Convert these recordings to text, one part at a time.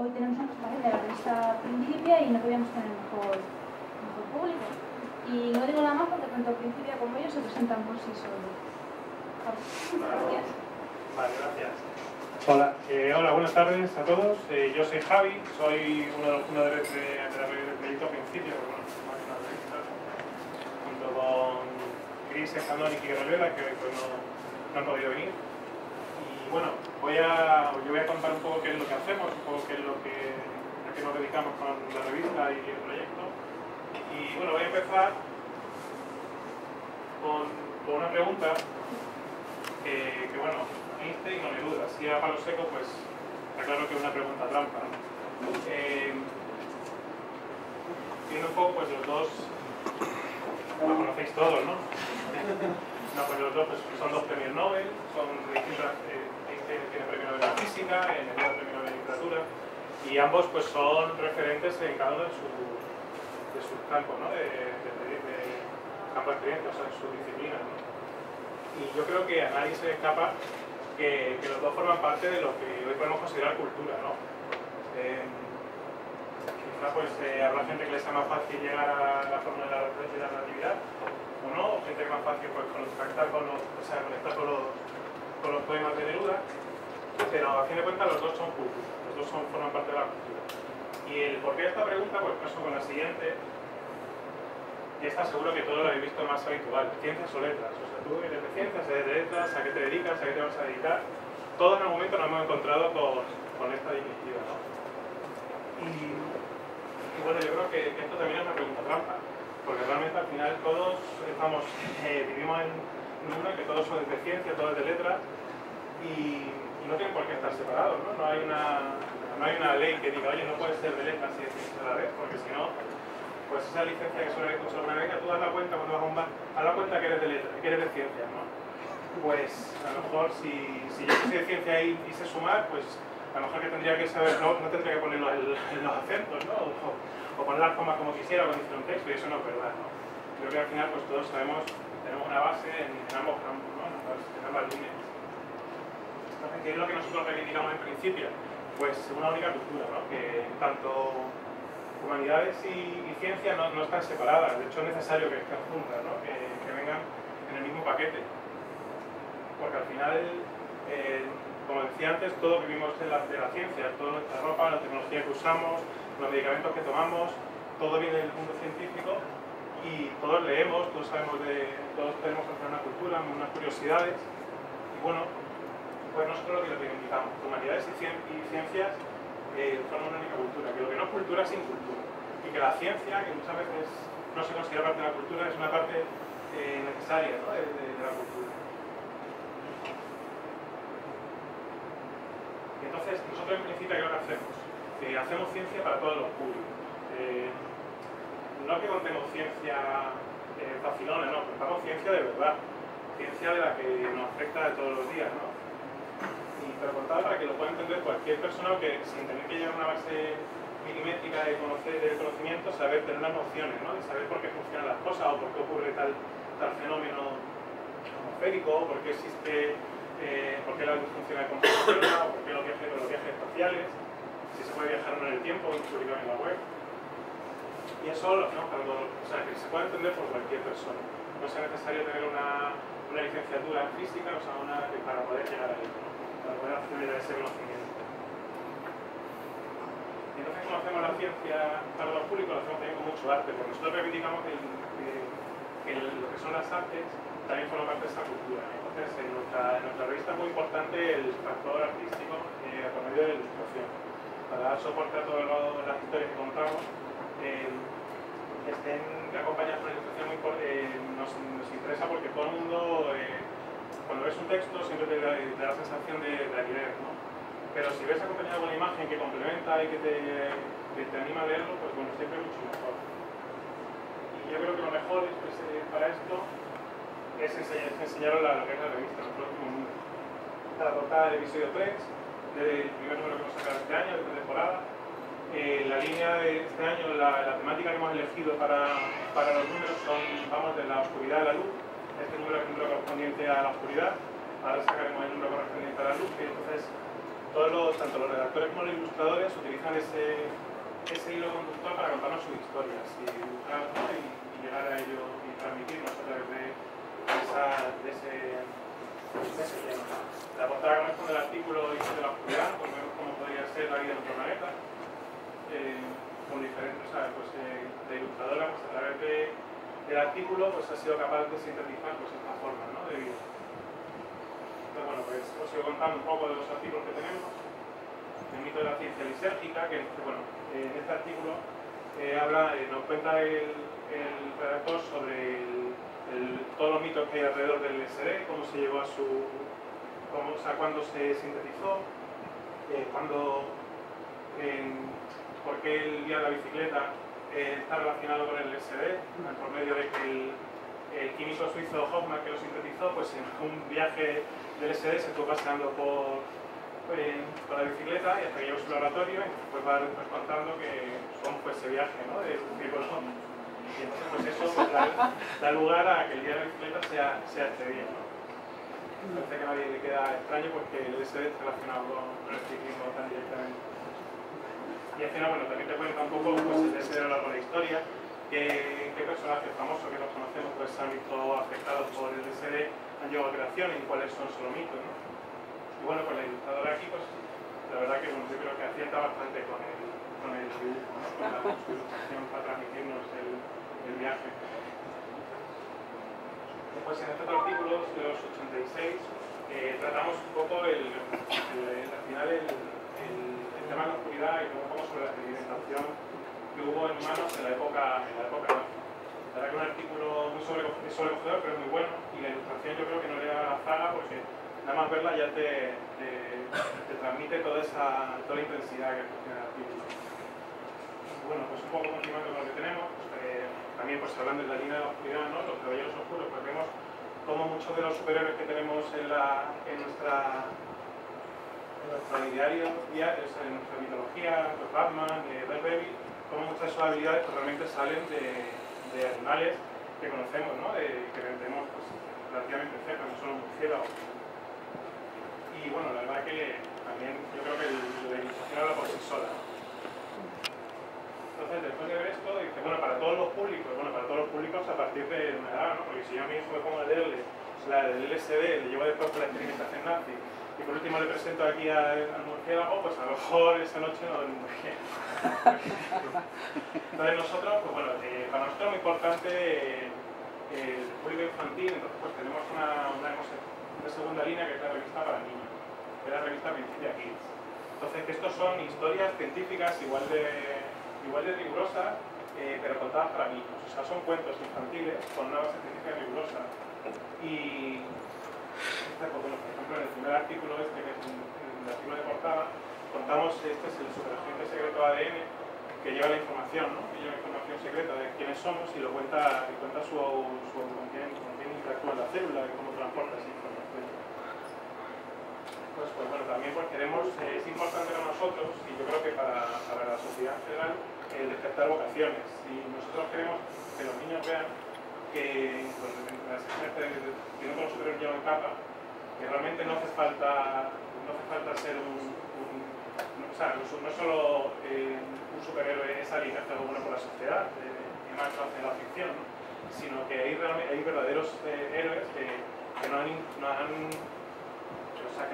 hoy tenemos una presentación de la revista Principia y no podíamos tener mejor público. Y no digo nada más porque tanto Principia como ellos se presentan por sí solos. Gracias. Vale, gracias. Hola, hola, buenas tardes a todos. Yo soy Javi, soy uno de los fundadores de la revista Principia, que bueno, más que una revista, junto con Cris Escandón y Quique Rivera, que hoy pues, no han podido venir. Y bueno, yo voy a contar un poco qué es lo que hacemos, un poco qué es a qué nos dedicamos con la revista y el proyecto. Y bueno, voy a empezar con una pregunta que bueno, Einstein no le duda, si a palo seco, pues está claro que es una pregunta trampa, ¿no? Viendo un poco, pues los dos, lo conocéis todos, ¿no? No, pues los dos pues, son dos premios Nobel, son distintas, Einstein tiene premio Nobel de Física, Enrique premio Nobel de Literatura, y ambos pues son referentes en cada uno de sus campos, ¿no? De campo de experiencia, o sea, en sus disciplinas, ¿no? Y yo creo que a nadie se le escapa que los dos forman parte de lo que hoy podemos considerar cultura, ¿no? Quizá pues habrá gente que les sea más fácil llegar a la fórmula de la relatividad o no, o gente que más fácil pues conectar con los poemas de Neruda, pero a fin de cuentas los dos son cultura, los dos forman parte de la cultura. Y el porqué de esta pregunta pues paso con la siguiente. Y esta seguro que todos lo habéis visto más habitual, ciencias o letras. O sea, tú eres de ciencias, eres de letras, a qué te dedicas, a qué te vas a dedicar. Todos en algún momento nos hemos encontrado con esta disyuntiva, ¿no? Y bueno, yo creo que esto también es una pregunta trampa, porque realmente al final todos vivimos en un mundo en que todos son de ciencia, todos de letras, y no tienen por qué estar separados, ¿no? No hay una ley que diga, oye, no puedes ser de letras y de ciencias a la vez, porque si no, pues esa licencia que sobre una vez tú das la cuenta cuando vas a un bar, haz la cuenta que eres de letras, que eres de ciencias, ¿no? Pues a lo mejor si yo soy de ciencia y sé sumar, pues a lo mejor que tendría que saber, no tendría que poner los acentos, ¿no? O poner las comas como quisiera cuando hiciera un texto, y eso no es verdad, ¿no? Creo que al final pues todos sabemos, tenemos una base en ambos campos, ¿no? En ambas líneas. Entonces, ¿qué es lo que nosotros reivindicamos en principio? Pues una única cultura, ¿no? Que tanto humanidades y ciencia no están separadas, de hecho es necesario que estén juntas, ¿no? que vengan en el mismo paquete, porque al final, como decía antes, todos vivimos de la ciencia, toda nuestra ropa, la tecnología que usamos, los medicamentos que tomamos, todo viene del mundo científico y todos leemos, todos tenemos una cultura, unas curiosidades y bueno, pues nosotros lo que reivindicamos, humanidades y ciencias forman una única cultura, que lo que no es cultura es incultura, y que la ciencia, que muchas veces no se considera parte de la cultura, es una parte necesaria, ¿no? de la cultura. Y entonces, nosotros en principio, ¿qué es lo que hacemos? Hacemos ciencia para todos los públicos. No que contemos ciencia facilona, no, contamos ciencia de verdad, ciencia de la que nos afecta de todos los días, ¿no? Pero contada para que lo pueda entender cualquier persona que sin tener que llevar una base milimétrica de conocimiento, saber tener unas nociones, ¿no? De saber por qué funcionan las cosas o por qué ocurre tal fenómeno atmosférico, por qué existe, por qué la luz funciona como funciona, o por qué los viajes espaciales, si se puede viajar o no en el tiempo, publicado en la web. Y eso lo hacemos para todos, o sea, que se pueda entender por cualquier persona. No sea necesario tener una licenciatura en física, o sea, para poder llegar a ello, ¿no? Para poder acceder a ese conocimiento. Entonces, como hacemos la ciencia para los públicos, lo hacemos también con mucho arte, porque nosotros reivindicamos que lo que son las artes también forman parte de esta cultura. Entonces, en nuestra revista es muy importante el factor artístico por medio de la ilustración, para dar soporte a todas las historias que contamos, que estén acompañadas por una ilustración muy nos interesa porque todo el mundo, cuando ves un texto, siempre te da la sensación de leer, ¿no? Pero si ves acompañado con una imagen que complementa y que te anima a leerlo, pues bueno, siempre es mucho mejor. Y yo creo que lo mejor para esto es enseñaros lo que es la revista, nuestro último número. La portada del episodio 3, del primer número que hemos sacado este año, de esta temporada. La línea de este año, la temática que hemos elegido para los números vamos de la oscuridad a la luz. Este número es el número correspondiente a la oscuridad. Ahora sacaremos el número correspondiente a la luz, y entonces todo tanto los redactores como los ilustradores utilizan ese hilo conductor para contarnos sus historias y dibujar, ¿no? y llegar a ello y transmitirnos a través de ese tema. La portada que corresponde al artículo dice de la oscuridad, pues vemos cómo podría ser la vida en otro planeta, con diferentes, ¿sabes? Pues, de ilustradora, pues a través del artículo pues ha sido capaz de sintetizar pues esta forma, ¿no? de vida. Entonces, bueno, pues os sigo contando un poco de los artículos que tenemos. El mito de la ciencia lisérgica, que bueno, en este artículo nos cuenta el redactor sobre todos los mitos que hay alrededor del LSD, cómo se llegó a cuándo se sintetizó, por qué el día de la bicicleta está relacionado con el LSD, por medio de que el químico suizo Hoffman, que lo sintetizó, pues en un viaje del LSD se estuvo paseando con la bicicleta y hasta que llegó a su laboratorio y después va contando que son pues ese viaje, ¿no? de tipo de Hoffman. Y entonces pues eso pues, da lugar a que el día de la bicicleta sea este día, ¿no? Parece que a nadie le queda extraño porque el LSD está relacionado con el ciclismo tan directamente. Y al final, bueno, también te cuenta un poco pues, el LSD a lo largo de la historia, qué personajes famosos que los conocemos pues, se han visto afectados por el LSD, han llegado a creaciones y cuáles son solo mitos, ¿no? Y bueno, pues la ilustradora aquí, pues la verdad que bueno, yo creo que acierta bastante con el dibujo, ¿no? Con la ilustración para transmitirnos el viaje. Después en este otro artículo, de los 86, tratamos un poco al final el tema de la oscuridad y un poco sobre la experimentación que hubo en humanos en la época nazi. La verdad que un artículo muy sobrecogedor, pero muy bueno, y la ilustración yo creo que no le da la zaga porque nada más verla ya te transmite toda la intensidad que tiene el artículo. Bueno, pues un poco continuando con lo que tenemos, también pues hablando de la línea de la oscuridad, ¿no? Los caballeros oscuros, pues vemos cómo muchos de los superhéroes que tenemos en nuestro ideario, en nuestra mitología, pues Batman, Daredevil, cómo muchas de sus habilidades pues, realmente salen de animales que conocemos, ¿no? Que tenemos pues, relativamente cerca, no solo murciélagos. Y bueno, la verdad que también yo creo que la ilustración habla por sí sola, ¿no? Entonces, después de ver esto, dice, bueno, para todos los públicos a partir de una edad, ¿no? Porque si yo a mi hijo me pongo a leerle la del LSD, le llevo después por la experimentación nazi, y por último le presento aquí al murciélago, pues a lo mejor esa noche no duermo muy bien. Entonces nosotros, pues bueno, para nosotros es muy importante el público infantil, entonces pues tenemos una segunda línea que es la revista para niños, que es la revista Principia Kids. Entonces, que estos son historias científicas igual de rigurosas, pero contadas para niños. O sea, son cuentos infantiles con una base científica rigurosa. Y, pues, bueno, por ejemplo, en el primer artículo que es el artículo de portada, contamos, este es el superagente secreto ADN, que lleva la información, ¿no? Que lleva la información secreta de quiénes somos y lo cuenta con quién interactúa la célula y cómo transporta esa información. Pues bueno, también pues queremos, es importante para nosotros, y yo creo que para la sociedad en general, el despertar vocaciones. Y nosotros queremos que los niños vean que pues, las secciones que no todos los superhéroes llevan capa, que realmente no hace falta ser o sea, no solo un superhéroe es alguien que hace algo bueno por la sociedad, que más lo hace la ficción, ¿no? Sino que hay verdaderos héroes que no han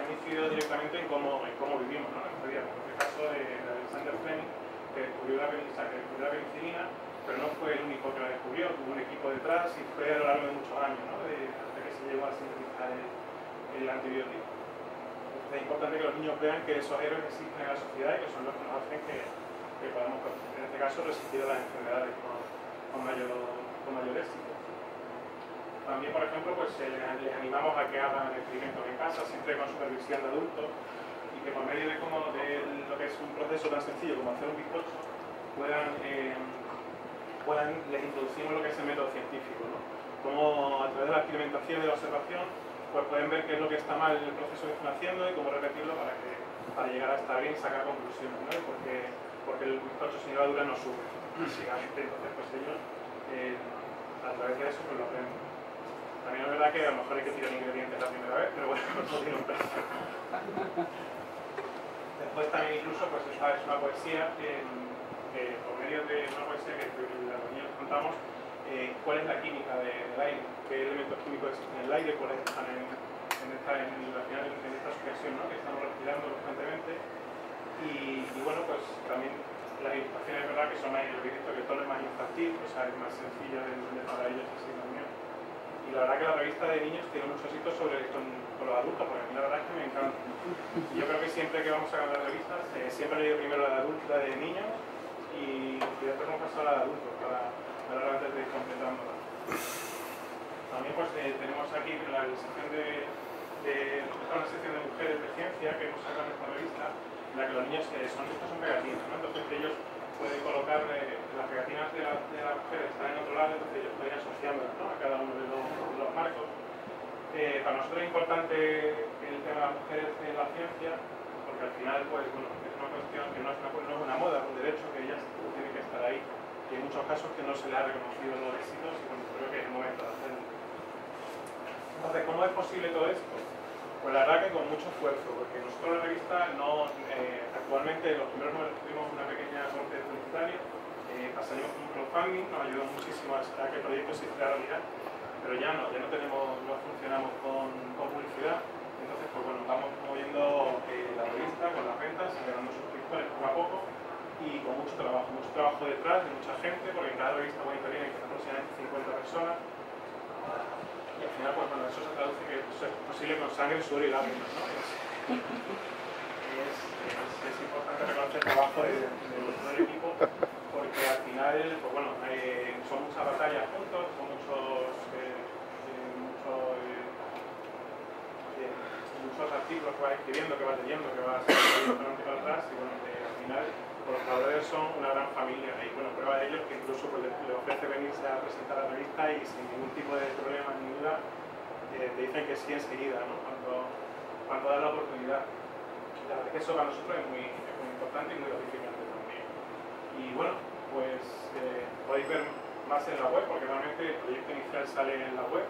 incidido directamente en cómo vivimos, ¿no? En nuestra vida, como en el caso de Alexander Fleming, que descubrió la penicilina, pero no fue el único que la descubrió, tuvo un equipo detrás y fue a lo largo de muchos años, ¿no? Hasta que se llegó a sintetizar el antibiótico. Entonces es importante que los niños vean que esos héroes existen en la sociedad y que son los que nos hacen que podamos, en este caso, resistir a las enfermedades con mayor éxito. También, por ejemplo, pues, les animamos a que hagan experimentos en casa, siempre con supervisión de adultos, y que por medio de lo que es un proceso tan sencillo como hacer un bizcocho, les introducimos lo que es el método científico, ¿no? Cómo a través de la experimentación y de la observación, pues pueden ver qué es lo que está mal en el proceso que están haciendo y cómo repetirlo para llegar a estar bien y sacar conclusiones, ¿no? Porque el bizcocho sin levadura no sube, básicamente. Entonces, pues ellos, a través de eso, pues lo aprenden. También es verdad que a lo mejor hay que tirar ingredientes la primera vez, pero bueno, no tiene un precio. pues también incluso pues esta es una poesía que por medio de una poesía que a los niños contamos cuál es la química del aire, qué elementos químicos existen en el aire, cuáles están en esta suspensión, ¿no?, que estamos respirando constantemente. Y bueno, pues también las ilustraciones, es verdad que son más, he visto que todo es más infantil, o sea, es más sencillo de entender para ellos así también. Y la verdad que la revista de niños tiene mucho éxito con los adultos, porque a mí la verdad es que me encanta. Yo creo que siempre que vamos a cambiar revistas, siempre he leído primero la de niños y después hemos pasado a la de adultos para antes de ir completándola. También pues tenemos aquí la sección una sección de mujeres de ciencia que hemos sacado en esta revista, en la que los niños son pegatinas, ¿no? Entonces ellos pueden colocar las pegatinas de las mujeres están en otro lado, entonces ellos pueden ir asociándolas, ¿no?, a cada uno de los marcos. Para nosotros es importante el tema de las mujeres en la ciencia, porque al final pues, bueno, es una cuestión que no es una moda, es un derecho que ellas tienen que estar ahí. Y en muchos casos que no se les ha reconocido los éxitos y bueno, creo que es el momento de hacerlo. Entonces, ¿cómo es posible todo esto? Pues la verdad que con mucho esfuerzo, porque nosotros en la revista actualmente los primeros números tuvimos una pequeña aporte publicitario, salimos con un crowdfunding, nos ayudó muchísimo a que el proyecto se hiciera realidad, pero ya no funcionamos con publicidad. Entonces, pues bueno, vamos moviendo la revista con las ventas, generando suscriptores poco a poco y con mucho trabajo detrás de mucha gente, porque en cada revista monitoring hay aproximadamente 50 personas. Y al final, pues bueno, eso se traduce que eso es posible con sangre, sudor y lágrimas, ¿no? Es importante reconocer el trabajo de todo el equipo, porque al final, pues bueno, son muchas batallas juntos, son muchos artículos que vas escribiendo, que vas leyendo, que vas escribiendo para atrás, y bueno, al final los colaboradores son una gran familia, y bueno, prueba de ello es que incluso pues, le ofrece venirse a presentar la revista y sin ningún tipo de problema ni duda te dicen que sí enseguida, ¿no?, cuando das la oportunidad. La verdad es que eso para nosotros es muy importante y muy gratificante también. Y bueno, pues podéis ver más en la web, porque realmente el proyecto inicial sale en la web,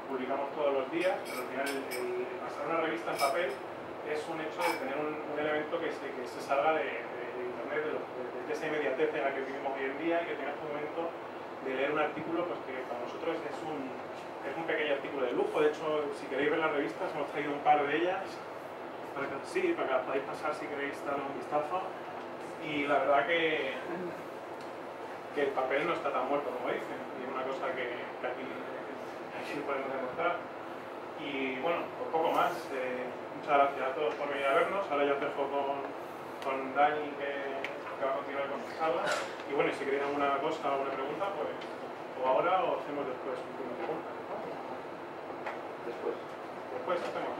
publicamos todos los días, pero al final el pasar una revista en papel es un hecho de tener un elemento que se salga de internet, de esa inmediatez en la que vivimos hoy en día, y que tengas un momento de leer un artículo pues que para nosotros es un pequeño artículo de lujo. De hecho, si queréis ver las revistas, hemos traído un par de ellas para que las podáis pasar si queréis dar un vistazo. Y la verdad que el papel no está tan muerto como dicen, y es una cosa que aquí podemos demostrar. Y bueno, pues poco más. Muchas gracias a todos por venir a vernos. Ahora ya os dejo con Dani que va a continuar con su charla. Y bueno, si queréis alguna cosa, alguna pregunta, pues o ahora o hacemos después una pregunta, ¿no? Después hacemos.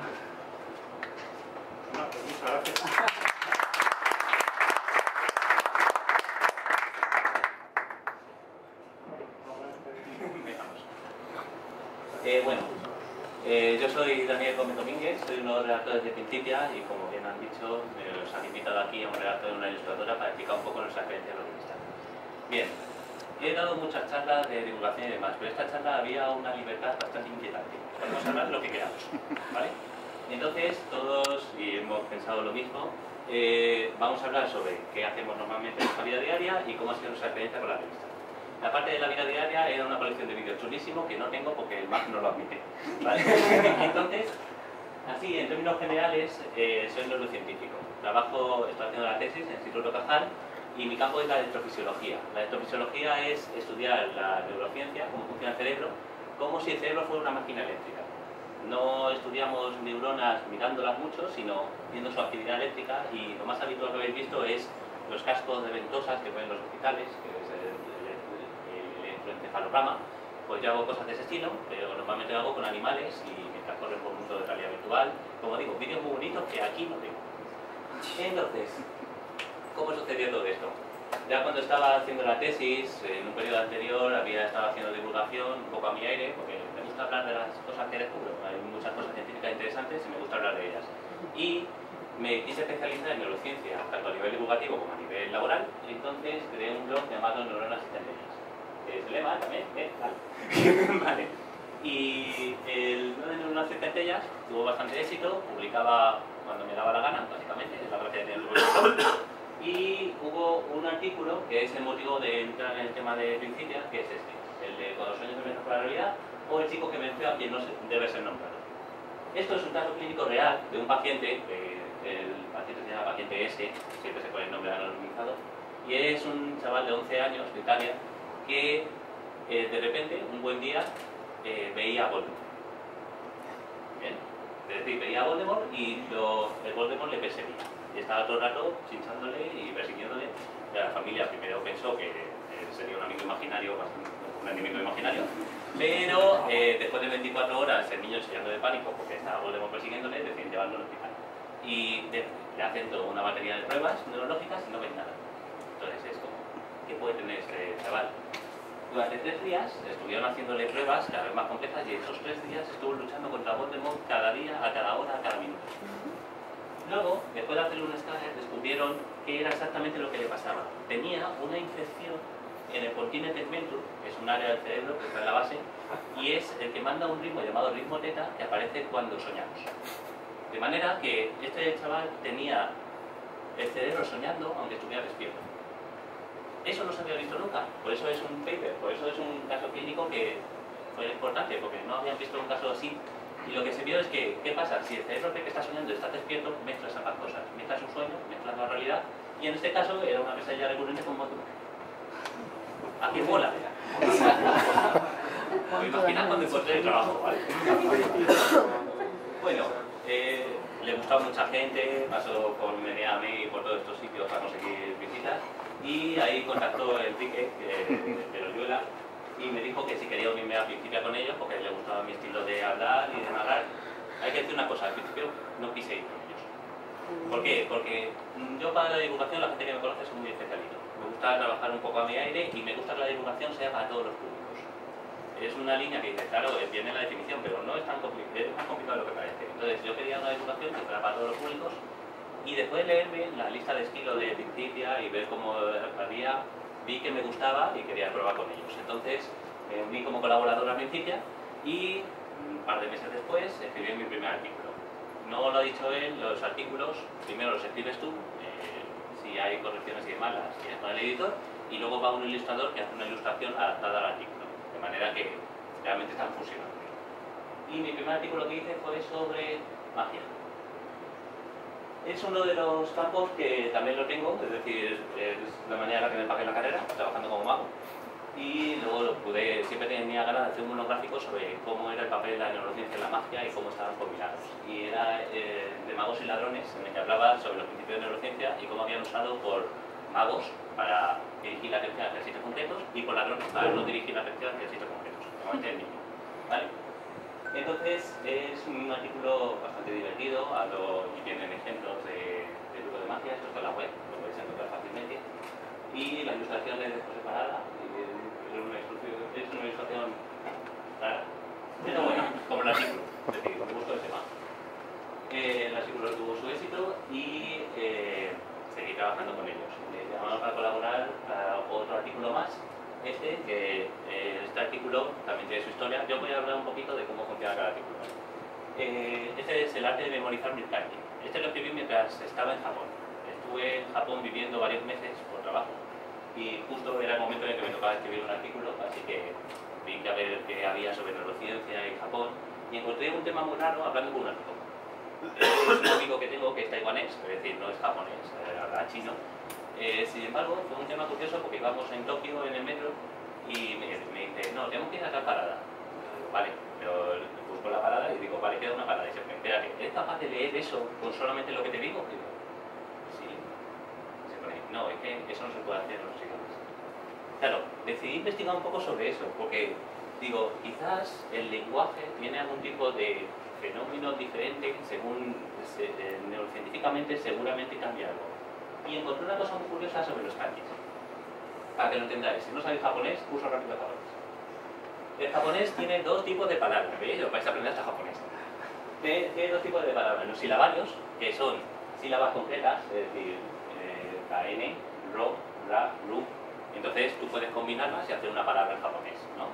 No, pues muchas gracias. Bueno, yo soy Daniel Gómez Domínguez, soy uno de los redactores de Principia y como bien han dicho, os han invitado aquí a un redactor y una ilustradora para explicar un poco nuestra experiencia en la revista. Bien, he dado muchas charlas de divulgación y demás, pero esta charla había una libertad bastante inquietante. Podemos hablar de lo que queramos, ¿vale? Entonces, todos, y hemos pensado lo mismo, vamos a hablar sobre qué hacemos normalmente en nuestra vida diaria y cómo ha sido nuestra experiencia con la revista. La parte de la vida diaria era una colección de vídeos chulísimo que no tengo porque el Mac no lo admite, ¿vale? Entonces, así, en términos generales, soy neurocientífico. Estoy haciendo la tesis en el Instituto Cajal y mi campo es la electrofisiología. La electrofisiología es estudiar la neurociencia, cómo funciona el cerebro, como si el cerebro fuera una máquina eléctrica. No estudiamos neuronas mirándolas mucho, sino viendo su actividad eléctrica, y lo más habitual que habéis visto es los cascos de ventosas que ponen los hospitales, que es el electroencefalograma. Pues yo hago cosas de ese estilo, pero normalmente lo hago con animales y mientras corren por un mundo de realidad virtual. Como digo, vídeos muy bonitos que aquí no tengo. Entonces, ¿cómo sucedió todo esto? Ya cuando estaba haciendo la tesis, en un periodo anterior había estado haciendo divulgación un poco a mi aire, porque me gusta hablar de las cosas que descubro. Hay muchas cosas científicas interesantes y me gusta hablar de ellas. Y me quise especializar en neurociencia, tanto a nivel divulgativo como a nivel laboral. Entonces creé un blog llamado Neuronas y Centellas. Es lema también, vale. Vale. Y el blog de Neuronas y Centellas tuvo bastante éxito, publicaba cuando me daba la gana, básicamente, es la gracia de tener el blog Y hubo un artículo que es el motivo de entrar en el tema de Principia, que es este, el de cuando los sueños se mezclan con la realidad, o el chico que venció a quien no debe ser nombrado. Esto es un caso clínico real de un paciente, el paciente se llama paciente S, siempre se pone el nombre anonimizado, y es un chaval de 11 años de Italia que de repente, un buen día, veía a Voldemort. ¿Bien? Es decir, veía a Voldemort y el Voldemort le perseguía. Y estaba todo el rato chinchándole y persiguiéndole. La familia primero pensó que sería un amigo imaginario, un enemigo imaginario, pero después de 24 horas el niño chillando de pánico porque estaba Voldemort persiguiéndole, deciden llevarlo al hospital. Y le hacen toda una batería de pruebas neurológicas y no ven nada. Entonces es como, ¿qué puede tener este chaval? Durante 3 días estuvieron haciéndole pruebas cada vez más complejas y esos 3 días estuvo luchando contra Voldemort cada día, a cada hora, a cada minuto. Luego, después de hacerle un escáner, descubrieron qué era exactamente lo que le pasaba. Tenía una infección en el cortine tegmentum, que es un área del cerebro que está en la base, y es el que manda un ritmo llamado ritmo teta que aparece cuando soñamos. De manera que este chaval tenía el cerebro soñando aunque estuviera despierto. Eso no se había visto nunca, por eso es un paper, por eso es un caso clínico que fue importante, porque no habían visto un caso así. Y lo que se vio es que, ¿qué pasa? Si el cerebro que está soñando está despierto, mezclas ambas cosas. Mezclas un sueño, mezclas la realidad, y en este caso era una pesadilla recurrente como tú. Aquí mola. Me imaginas cuando encontré el trabajo, ¿vale? Bueno, le gustaba mucha gente, pasó por Meneame y por todos estos sitios para conseguir visitas, y ahí contactó Enrique de Loyola y me dijo que si quería unirme a Principia con ellos porque le gustaba mi estilo de hablar y de narrar. Hay que decir una cosa, al principio no quise ir con ellos. ¿Por qué? Porque yo para la divulgación, la gente que me conoce son muy especialitos. Me gusta trabajar un poco a mi aire y me gusta que la divulgación sea para todos los públicos. Es una línea que dice, claro, viene la definición, pero no es tan complicado, es más complicado de lo que parece. Entonces yo quería una divulgación que fuera para todos los públicos y después de leerme la lista de estilo de Principia y ver cómo había, vi que me gustaba y quería probar con ellos. Entonces me uní como colaborador a Principia y un par de meses después escribí mi primer artículo. No lo ha dicho él, los artículos primero los escribes tú, si hay correcciones y demás las tienes con el editor, y luego va un ilustrador que hace una ilustración adaptada al artículo, de manera que realmente están fusionados. Y mi primer artículo que hice fue sobre magia. Es uno de los campos que también lo tengo, es decir, es la manera en la que me pagué la carrera, trabajando como mago. Y luego siempre tenía ganas de hacer un monográfico sobre cómo era el papel de la neurociencia en la magia y cómo estaban combinados. Y era de Magos y Ladrones, en el que hablaba sobre los principios de neurociencia y cómo habían usado por magos para dirigir la atención hacia sitios concretos y por ladrones para no dirigir la atención hacia sitios concretos, normalmente el niño. ¿Vale? Entonces es un artículo bastante divertido, y tienen ejemplos de trucos de magia, esto está en la web, lo podéis encontrar fácilmente. Y la ilustración es después separada, es una ilustración rara, pero bueno, como el artículo, es decir, me gustó el tema. El artículo tuvo su éxito y seguí trabajando con ellos. Me llamaron para colaborar para otro artículo más. Este artículo también tiene su historia. Yo voy a hablar un poquito de cómo funciona cada artículo. Este es el arte de memorizar Mirkaki. Este lo escribí mientras estaba en Japón. Estuve en Japón viviendo varios meses por trabajo y justo era el momento en el que me tocaba escribir un artículo, así que vi que a ver qué había sobre neurociencia en Japón y encontré un tema muy raro hablando con un amigo. Es un amigo que tengo que es taiwanés, es decir, no es japonés, habla chino. Sin embargo, fue un tema curioso porque íbamos en Tokio en el metro y me dice, no, tenemos que ir a tal parada. Digo, vale, pero busco la parada y digo, vale, queda una parada. Y dice, espérate, ¿eres capaz de leer eso con solamente lo que te digo? Digo, sí. Se pone, no, es que eso no se puede hacer en los idiomas. Claro, decidí investigar un poco sobre eso porque, digo, quizás el lenguaje tiene algún tipo de fenómeno diferente según neurocientíficamente seguramente cambia algo. Y encontré una cosa muy curiosa sobre los kanjis. Para que lo entendáis, si no sabéis japonés, curso rápido de japonés. El japonés tiene dos tipos de palabras, ¿veis? Lo vais a aprender hasta japonés. Tiene dos tipos de palabras, los silabarios, que son sílabas concretas, es decir, KN, RO, RA, RU. Entonces tú puedes combinarlas y hacer una palabra en japonés, ¿no?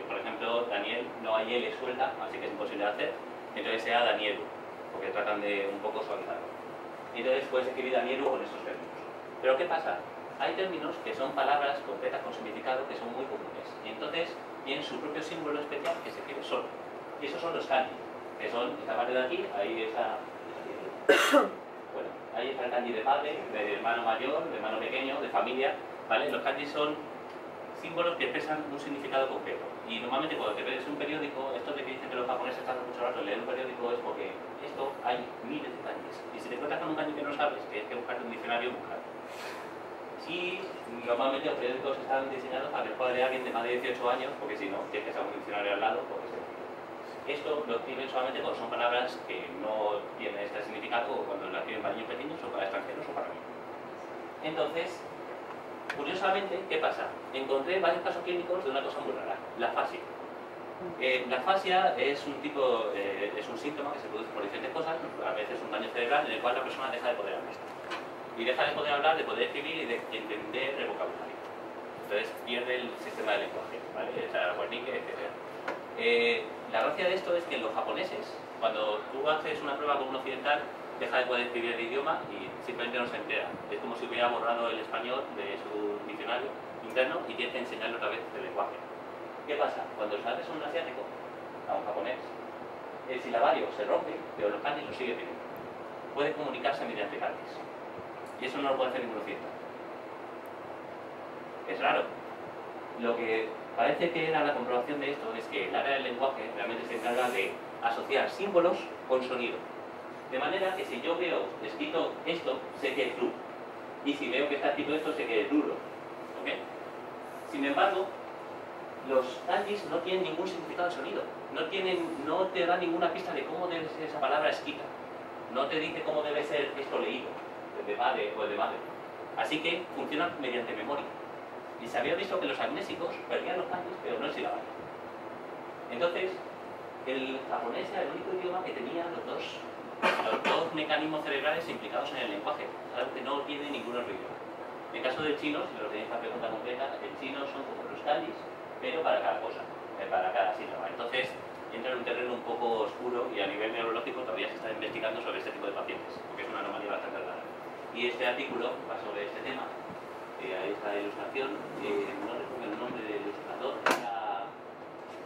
Por ejemplo, Daniel no hay L suelta, así que es imposible de hacer, entonces sea Danieru, porque tratan de un poco suavizarlo. Entonces puedes escribir Danieru con estos términos. Pero ¿qué pasa? Hay términos que son palabras completas con significado que son muy comunes. Y entonces tienen su propio símbolo especial que se escribe solo. Y esos son los kanji, que son esta parte de aquí, ahí esa... Bueno, ahí está el kanji de padre, de hermano mayor, de hermano pequeño, de familia, ¿vale? Los kanji son símbolos que expresan un significado concreto. Y normalmente cuando te ves un periódico, esto de que dicen que los japoneses tardan mucho rato en leer un periódico es porque esto hay miles de kanjis. Y si te encuentras con un kanji que no sabes, tienes que buscarte un diccionario, buscar. Y normalmente los periódicos están diseñados para que pueda leer alguien de más de 18 años, porque si no, tienes que estar un diccionario al lado, porque se... Esto lo escriben solamente cuando son palabras que no tienen este significado, o cuando lo escriben para niños pequeños, o para extranjeros, o para mí. Entonces, curiosamente, ¿qué pasa? Encontré varios casos clínicos de una cosa muy rara, la afasia. La afasia es un tipo, es un síntoma que se produce por diferentes cosas, a veces un daño cerebral en el cual la persona deja de poder hablar. Y deja de poder hablar, de poder escribir y de entender el vocabulario. Entonces pierde el sistema de lenguaje, ¿vale? O sea, guarnique, etc. La gracia de esto es que los japoneses, cuando tú haces una prueba con un occidental, deja de poder escribir el idioma y simplemente no se entera. Es como si hubiera borrado el español de su diccionario interno y tienes que enseñarle otra vez el lenguaje. ¿Qué pasa? Cuando le haces a un asiático, a un japonés, el silabario se rompe, pero los kanjis lo sigue teniendo. Puede comunicarse mediante kanjis. Y eso no lo puede hacer ningún occidental. Es raro. Lo que parece que era la comprobación de esto es que el área del lenguaje realmente se encarga de asociar símbolos con sonido. De manera que si yo veo escrito esto, sé que es ru. Y si veo que está escrito esto, sé que es ruro. ¿Okay? Sin embargo, los kanjis no tienen ningún significado de sonido. No te dan ninguna pista de cómo debe ser esa palabra escrita. No te dice cómo debe ser esto leído, el de padre o el de madre. Así que funcionan mediante memoria. Y se había visto que los amnésicos perdían los kanjis, pero no el silabario. Entonces, el japonés era el único idioma que tenía los dos mecanismos cerebrales implicados en el lenguaje, algo que no tiene ningún otro idioma. En el caso del chino, si lo tenéis la pregunta completa, el chino son como los kanjis, pero para cada cosa, para cada sílaba. Entonces, entra en un terreno un poco oscuro y a nivel neurológico todavía se está investigando sobre este tipo de pacientes, porque es una anomalía bastante rara. Y este artículo va sobre este tema. Ahí está la ilustración, no recuerdo el nombre del ilustrador, era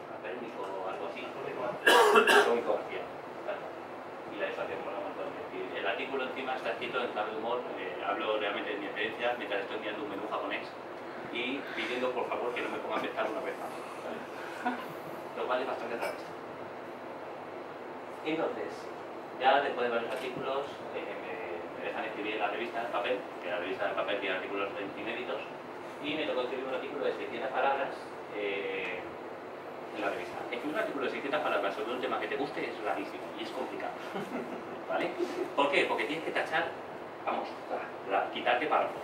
Capérnico o algo así, Cómico García. Y la ilustración mola un montón. El artículo encima está escrito en clave de humor, hablo realmente de mi experiencia mientras estoy mirando un menú japonés y pidiendo por favor que no me ponga a pescar una vez más, ¿vale? Lo cual es bastante realista. Entonces, ya después de varios artículos, me dejan escribir en la revista de papel, que la revista de papel tiene artículos inéditos, y me tocó escribir un artículo de 600 palabras en la revista. Escribir un artículo de 600 palabras sobre un tema que te guste es rarísimo y es complicado. ¿Vale? ¿Por qué? Porque tienes que tachar, vamos, quitarte párrafos.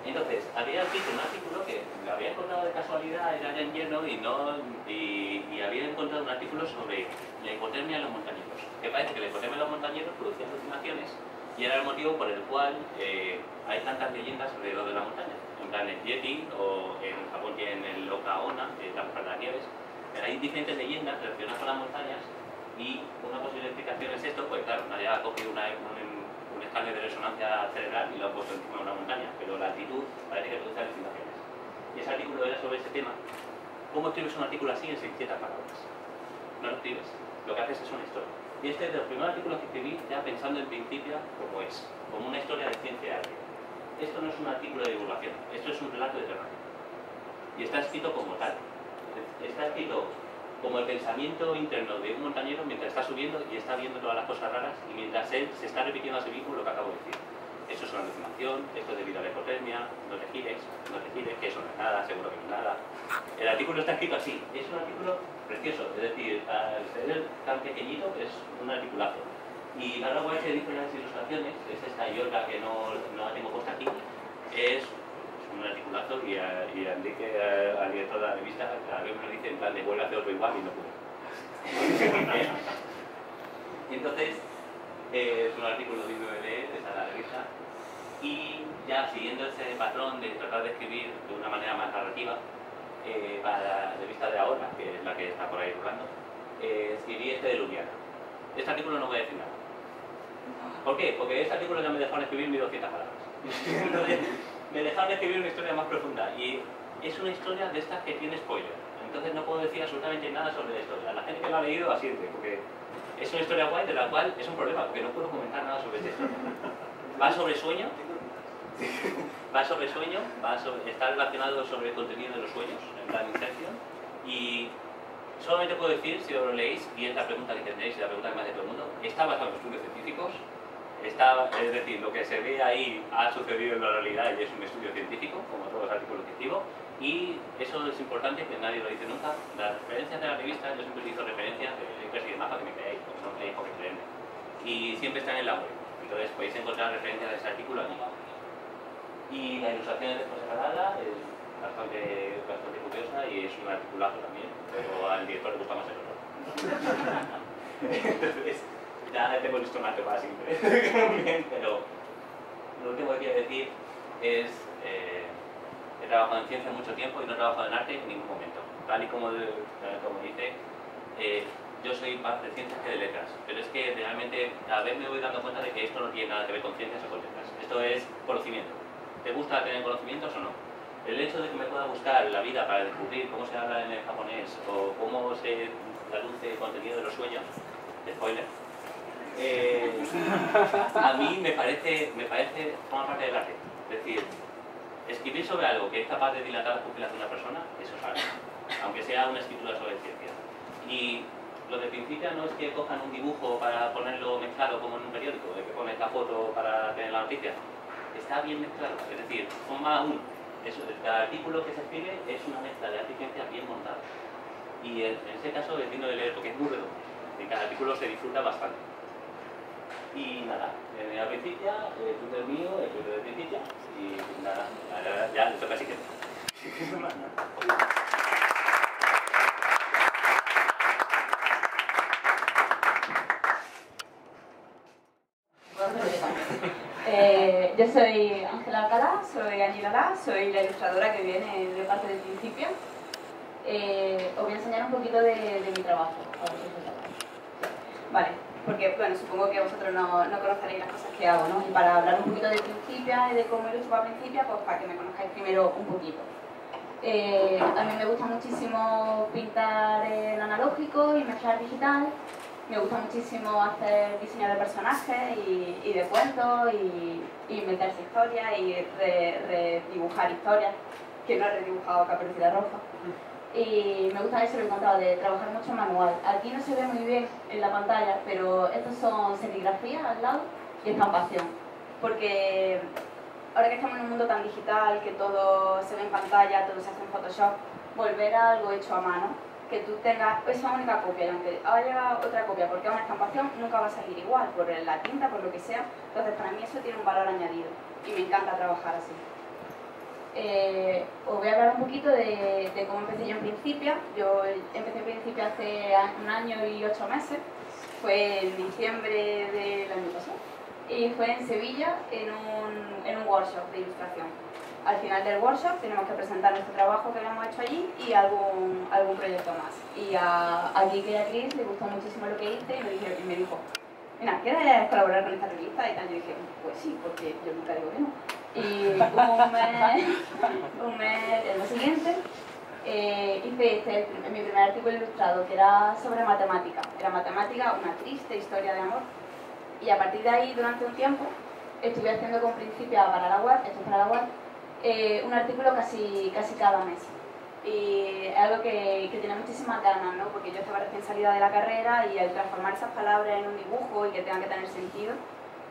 Entonces, había escrito un artículo que lo había encontrado de casualidad, era ya en invierno y había encontrado un artículo sobre la hipotermia en los montañeros. Que parece que la hipotermia en los montañeros producía alucinaciones y era el motivo por el cual hay tantas leyendas alrededor de la montaña. En plan el Yeti, o en Japón tienen el Okaona, que es la mujer de las nieves. Hay diferentes leyendas relacionadas con las montañas y una posible explicación es esto, pues claro, nadie ha cogido un escáner de resonancia cerebral y lo ha puesto encima de una montaña, pero la altitud parece que produce alucinaciones. Y ese artículo era sobre ese tema. ¿Cómo escribes un artículo así en 600 palabras? No lo escribes, lo que haces es una historia. Y este es de los primeros artículos que escribí ya pensando en Principia como es, como una historia de ciencia y arte. Esto no es un artículo de divulgación, esto es un relato de terreno. Y está escrito como tal. Está escrito como el pensamiento interno de un montañero mientras está subiendo y está viendo todas las cosas raras y mientras él se está repitiendo a sí mismo lo que acabo de decir. Esto es una alucinación, esto es debido a la hipotermia, no te gires, que eso no es nada, seguro que no es nada. El artículo está escrito así, es un artículo precioso, es decir, al ser tan pequeñito es un articulazo. Y la otra que dice en las ilustraciones, es esta y otra que no la tengo puesta aquí, es un articulazo y Enrique, al director de la revista, a vez me dice en plan de vuelve a hacer otro igual y no pude. Entonces, es un artículo digno de leer, está en la revista, y ya siguiendo ese patrón de tratar de escribir de una manera más narrativa, para la revista de ahora, que es la que está por ahí rulando, escribí este de Luliana. Este artículo no voy a decir nada. ¿Por qué? Porque este artículo ya me dejaron escribir 1200 palabras. Entonces, me dejaron escribir una historia más profunda. Y es una historia de estas que tiene spoiler. Entonces no puedo decir absolutamente nada sobre la historia. La gente que lo ha leído asiente, porque es una historia guay de la cual es un problema, porque no puedo comentar nada sobre esta historia. Va sobre sueño. Está relacionado sobre el contenido de los sueños, en plan Inception. Y solamente puedo decir, si os lo leéis, y es la pregunta que tendréis y la pregunta que me hace todo el mundo, está basado en estudios científicos, es decir, lo que se ve ahí ha sucedido en la realidad y es un estudio científico, como todos los artículos científicos, y eso es importante, que nadie lo dice nunca. Las referencias de la revista, yo siempre utilizo referencias de libros y demás para que me creáis, porque no creéis porque creerme. Y siempre están en la web, entonces podéis encontrar referencias de ese artículo allí. Y la ilustración es de José Parada, es bastante curiosa y es un articulazo también, pero al director le gusta más el otro. Entonces, ya tengo listo más para siempre. Pero lo último que quiero decir es he trabajado en ciencia mucho tiempo y no he trabajado en arte en ningún momento. Tal y como dice, yo soy más de ciencias que de letras, pero es que realmente cada vez me voy dando cuenta de que esto no tiene nada que ver con ciencias o con letras. Esto es conocimiento. ¿Te gusta tener conocimientos o no? El hecho de que me pueda buscar la vida para descubrir cómo se habla en el japonés o cómo se traduce el contenido de los sueños, spoiler, a mí me parece forma parte del arte. Es decir, escribir sobre algo que es capaz de dilatar la pupila de una persona, eso es arte, aunque sea una escritura sobre ciencia. Y lo de Principia no es que cojan un dibujo para ponerlo mezclado como en un periódico, de que pones la foto para tener la noticia. Está bien mezclado, es decir, forma un. Cada artículo que se escribe es una mezcla de arte y ciencia bien montada. Y en ese caso es digno de leer porque es muy redondo. Y cada artículo se disfruta bastante. Y nada, a Principia, el Twitter mío, el Twitter de Principia, y nada, ya le toca así que. Yo soy Ángela Alcalá, soy Añilalá, soy la ilustradora que viene de parte del Principio. Os voy a enseñar un poquito de mi trabajo. A ver si os gusta. Vale, porque bueno, supongo que vosotros no conoceréis las cosas que hago, ¿no? Y para hablar un poquito de Principia y de cómo ilustro para Principia, pues para que me conozcáis primero un poquito. A mí me gusta muchísimo pintar en analógico y mezclar digital. Me gusta muchísimo hacer diseño de personajes y de cuentos y meterse historias y redibujar historias, que no he redibujado Caperucita Roja. Y me gusta eso, lo he contado, de trabajar mucho manual. Aquí no se ve muy bien en la pantalla, pero estos son serigrafías al lado y estampación. Porque ahora que estamos en un mundo tan digital, que todo se ve en pantalla, todo se hace en Photoshop, volver a algo hecho a mano, que tú tengas esa única copia y aunque haya otra copia, porque una estampación nunca va a salir igual, por la tinta, por lo que sea. Entonces para mí eso tiene un valor añadido y me encanta trabajar así. Os voy a hablar un poquito de cómo empecé yo en Principia. Yo empecé en Principia hace 1 año y 8 meses, fue en diciembre del año pasado, y fue en Sevilla en un workshop de ilustración. Al final del workshop tenemos que presentar nuestro trabajo que habíamos hecho allí y algún proyecto más. Y a Kike y a Chris les gustó muchísimo lo que hice y me dijo, mira, ¿quieres colaborar con esta revista? Y tal. Yo dije, pues sí, porque yo nunca digo que no. Y el mes siguiente hice mi primer artículo ilustrado, que era sobre matemática. Era matemática, una triste historia de amor. Y a partir de ahí, durante un tiempo, estuve haciendo con Principia para la web, esto es para la web, un artículo casi cada mes. Y es algo que tiene muchísimas ganas, ¿no? Porque yo estaba recién salida de la carrera y el transformar esas palabras en un dibujo y que tengan que tener sentido,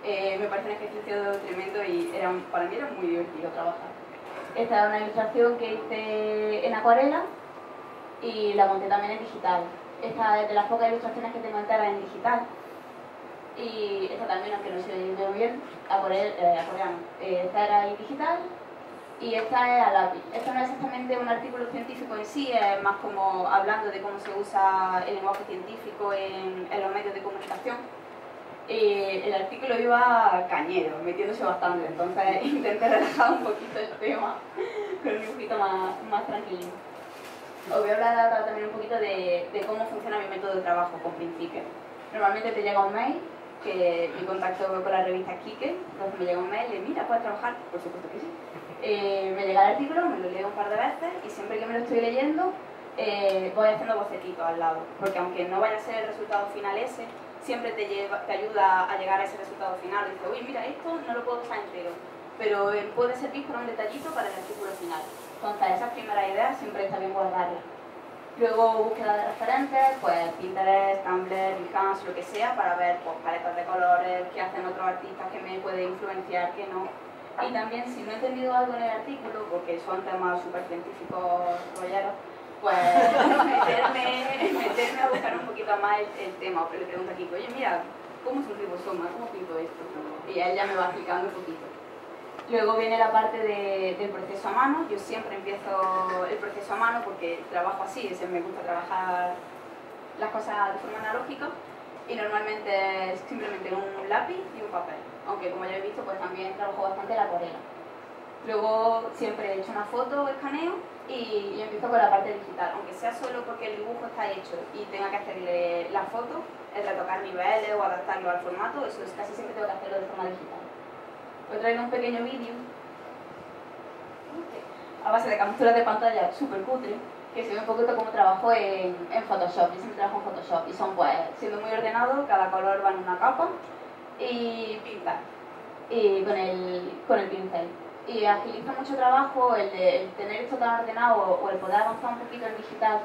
me parece un ejercicio tremendo y para mí era muy divertido trabajar. Esta es una ilustración que hice en acuarela y la monté también en digital. Esta es de las pocas ilustraciones que tengo enteras en digital. Y esta también, aunque no se ve muy bien, acuarela. Esta era en digital. Y esta es a lápiz. Esto no es exactamente un artículo científico en sí, es más como hablando de cómo se usa el lenguaje científico en los medios de comunicación. El artículo iba cañero, metiéndose bastante, entonces intenté relajar un poquito el tema con un dibujito más tranquilo. Os voy a hablar ahora también un poquito de cómo funciona mi método de trabajo con Principia. Normalmente te llega un mail que mi contacto con la revista Kike, entonces me llega un mail y mira, ¿puedes trabajar? Por supuesto que sí. Me llega el artículo, me lo leo un par de veces y siempre que me lo estoy leyendo voy haciendo bocetitos al lado, porque aunque no vaya a ser el resultado final ese, siempre te ayuda a llegar a ese resultado final. Dices, uy, mira, esto no lo puedo usar entero, pero puede servir para un detallito para el artículo final. Entonces, esas primeras ideas siempre está bien guardarlas. Luego, búsqueda de referentes, pues Pinterest, Tumblr, Behance, lo que sea, para ver pues, paletas de colores, qué hacen otros artistas, que me puede influenciar, que no. Y también, si no he entendido algo en el artículo, porque son temas súper científicos rolleros, pues meterme a buscar un poquito más el tema. Pero le pregunto aquí, oye, mira, ¿cómo es un ribosoma? ¿Cómo pinto esto? Y él ya me va explicando un poquito. Luego viene la parte del proceso a mano. Yo siempre empiezo el proceso a mano porque trabajo así, me gusta trabajar las cosas de forma analógica y normalmente es simplemente un lápiz y un papel, aunque como ya he visto pues también trabajo bastante la acuarela. Luego siempre he hecho una foto, escaneo y empiezo con la parte digital, aunque sea solo porque el dibujo está hecho y tenga que hacerle la foto, el retocar niveles o adaptarlo al formato, eso casi siempre tengo que hacerlo de forma digital. Os traigo un pequeño vídeo a base de capturas de pantalla súper cutre, que se ve un poquito cómo trabajo en Photoshop. Yo siempre trabajo en Photoshop y son pues, siendo muy ordenado, cada color va en una capa y pintar y con el pincel. Y agiliza mucho trabajo el tener esto tan ordenado o el poder avanzar un poquito en digital,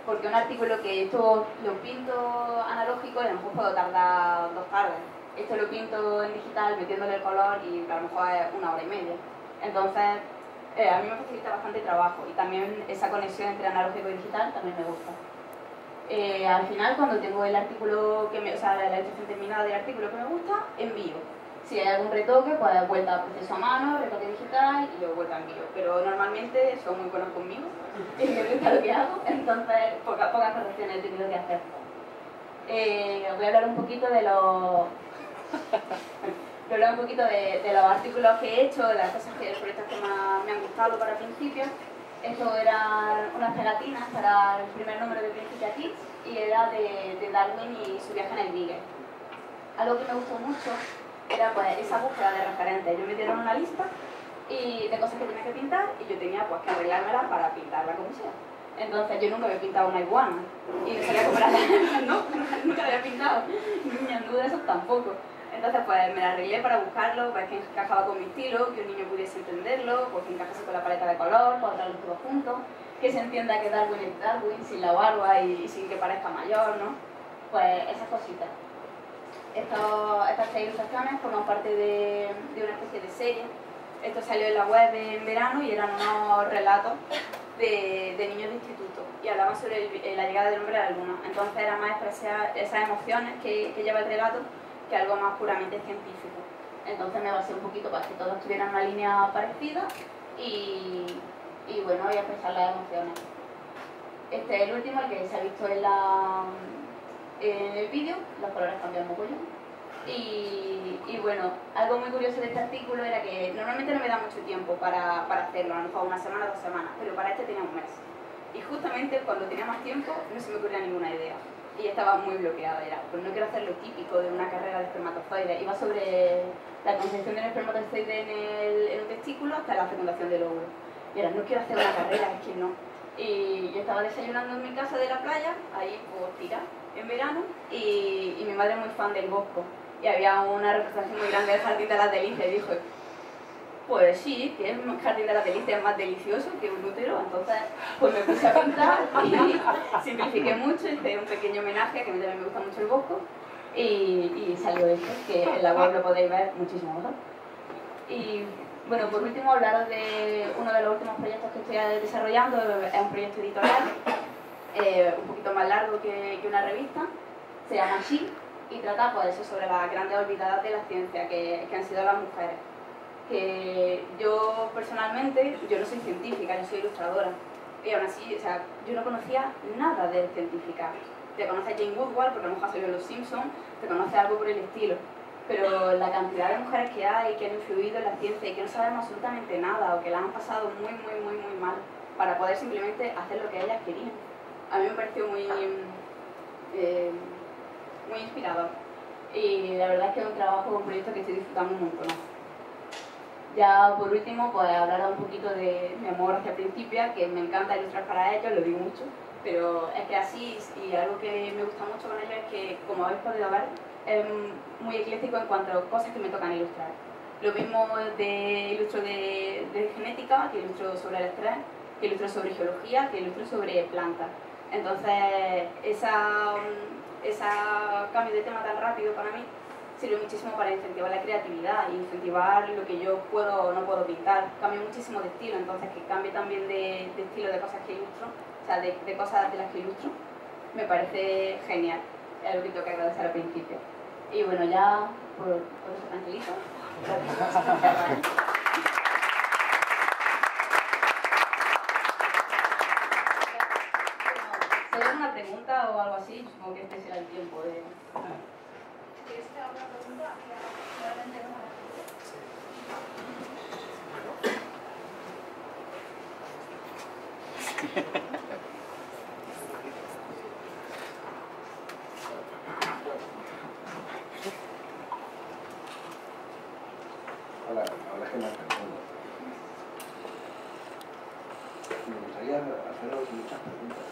porque un artículo que esto lo pinto analógico y a lo mejor puedo tardar 2 tardes. Esto lo pinto en digital metiéndole el color y a lo mejor es 1 hora y media. Entonces, a mí me facilita bastante trabajo y también esa conexión entre analógico y digital también me gusta. Al final, cuando tengo el artículo, la ilustración terminada del artículo que me gusta, envío. Si hay algún retoque, pues vuelta a proceso a mano, retoque digital y luego vuelta a envío. Pero normalmente son muy buenos conmigo y me gusta lo que hago, entonces pocas correcciones he tenido que hacer. Voy a hablar un poquito de los... de los artículos que he hecho, de las cosas los proyectos que más me han gustado para principios. Esto eran unas pegatinas para el primer número de Principia Kids y era de Darwin y su viaje en el Beagle. Algo que me gustó mucho era pues, esa búsqueda de referentes. Yo me dieron una lista de cosas que tenía que pintar y yo tenía pues, que arreglármela para pintarla como sea. Entonces yo nunca había pintado una iguana y me salía como nunca la había pintado, ni en duda eso tampoco. Entonces pues me la arreglé para buscarlo, pues que encajaba con mi estilo, que un niño pudiese entenderlo, pues que encajase con la paleta de color, para traerlos todos juntos, que se entienda que Darwin es Darwin, sin la barba y sin que parezca mayor, ¿no? Pues esas cositas. Estas 6 ilustraciones forman parte de una especie de serie. Esto salió en la web en verano y eran unos relatos de niños de instituto y hablaban sobre la llegada del hombre a la luna. Entonces era más expresar esas emociones que lleva el relato que algo más puramente científico. Entonces me basé un poquito para que todos tuvieran una línea parecida y bueno, voy a expresar las emociones. Este es el último, el que se ha visto en el vídeo, los colores cambian un poco. Y bueno, algo muy curioso de este artículo era que normalmente no me da mucho tiempo para hacerlo, a lo mejor 1 semana, 2 semanas, pero para este tenía 1 mes. Y justamente cuando tenía más tiempo no se me ocurría ninguna idea. Y estaba muy bloqueada, era, pues no quiero hacer lo típico de una carrera de espermatozoides. Iba sobre la concepción del espermatozoide en un testículo hasta la fecundación del óvulo. Y era, no quiero hacer una carrera, es que no. Y yo estaba desayunando en mi casa de la playa, ahí pues tira, en verano, y mi madre es muy fan del Bosco. Y había una representación muy grande del Jardín de las Delicias y dijo, pues sí, que el Jardín de las Delicias es más delicioso que un útero. Entonces pues me puse a pintar y simplifiqué mucho, hice un pequeño homenaje, que a mí también me gusta mucho el Bosco, y salió esto, que en la web lo podéis ver muchísimo mejor. Y bueno, por último hablaros de uno de los últimos proyectos que estoy desarrollando. Es un proyecto editorial, un poquito más largo que una revista, se llama She, y trata pues eso, sobre las grandes olvidadas de la ciencia que han sido las mujeres. Que yo personalmente, yo no soy científica, yo soy ilustradora, y aún así, o sea, yo no conocía nada de científica. Te conoces Jane Goodall porque a lo mejor salió en Los Simpsons, te conoces algo por el estilo, pero la cantidad de mujeres que hay que han influido en la ciencia y que no sabemos absolutamente nada o que la han pasado muy mal para poder simplemente hacer lo que ellas querían, a mí me pareció muy inspirador. y la verdad es que es un proyecto que estoy disfrutando un montón. Ya por último, pues hablar un poquito de mi amor hacia Principia, que me encanta ilustrar para ellos, lo digo mucho, pero es que así, y algo que me gusta mucho con ellos es que, como habéis podido ver, es muy ecléctico en cuanto a cosas que me tocan ilustrar. Lo mismo ilustro de genética, que ilustro sobre el estrés, que ilustro sobre geología, que ilustro sobre plantas. Entonces, esa cambio de tema tan rápido para mí sirve muchísimo para incentivar la creatividad y incentivar lo que yo puedo o no puedo pintar. Cambio muchísimo de estilo, entonces que cambie también de estilo de cosas que ilustro, o sea, de cosas de las que ilustro, me parece genial. Es algo que tengo que agradecer al principio. Y bueno, ya por eso tranquilito. Si hay alguna pregunta o algo así, supongo que este será el tiempo de... ¿Quieres que haga una pregunta? Realmente no me la Hola, ahora que me han preguntado. Me gustaría haceros muchas preguntas.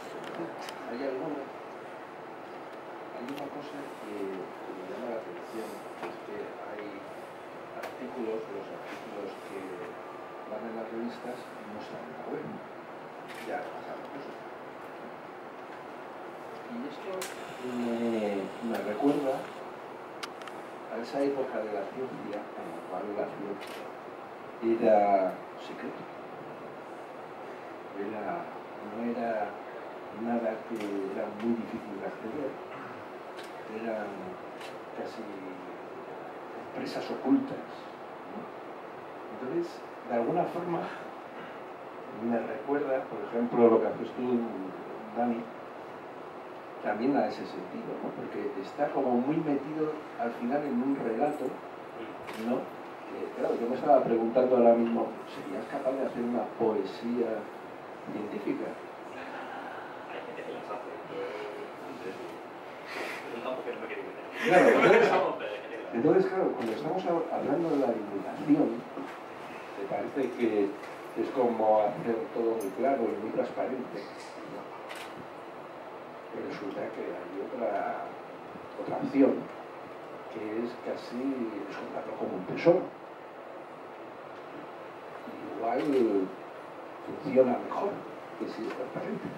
Hay una cosa que me llama la atención, es que hay artículos, los artículos que van en las revistas no están en la web. Ya pasaron cosas. Y esto me recuerda a esa época de la ciencia en la cual la ciencia era secreta. No era nada que era muy difícil de acceder. Eran casi empresas ocultas, ¿no? Entonces, de alguna forma, me recuerda, por ejemplo, lo que haces tú, Dani, también a ese sentido, ¿no? Porque está como muy metido al final en un relato, ¿no? Claro, yo me estaba preguntando ahora mismo, ¿serías capaz de hacer una poesía científica? Hay gente que las hace. Es un campo que no me quiero meter. Claro, entonces, claro, cuando estamos hablando de la divulgación, me parece que es como hacer todo muy claro y muy transparente, ¿no? Pero resulta que hay otra opción, que es casi esconderlo como un tesoro. Igual funciona mejor que si es transparente.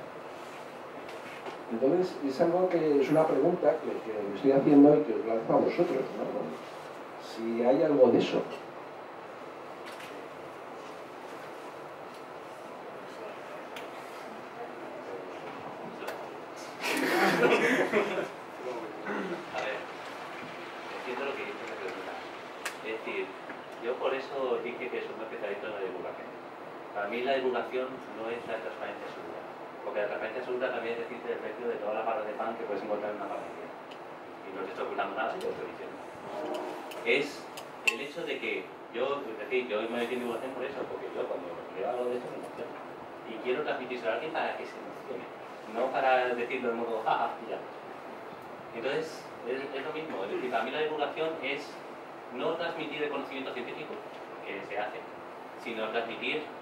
Entonces, es algo que es una pregunta que me estoy haciendo y que os lanzo a vosotros, ¿no? Si hay algo de eso. A ver, entiendo lo que dice la pregunta. Es decir, yo por eso dije que soy un especialista en la divulgación. Para mí la divulgación no es la transparencia segura, porque la transparencia segura también es decirte el precio de todas las barras de pan que puedes encontrar en una panadería. Y no te estoy ocultando nada, yo lo estoy diciendo. Es el hecho de que yo, es decir, yo me metí en divulgación por eso, porque yo cuando leo algo de esto me emociono. Y quiero transmitírselo a alguien para que se emocione, no para decirlo de modo jaja y ya. Entonces, es lo mismo, es decir, para mí la divulgación es no transmitir el conocimiento científico, que se hace, sino transmitir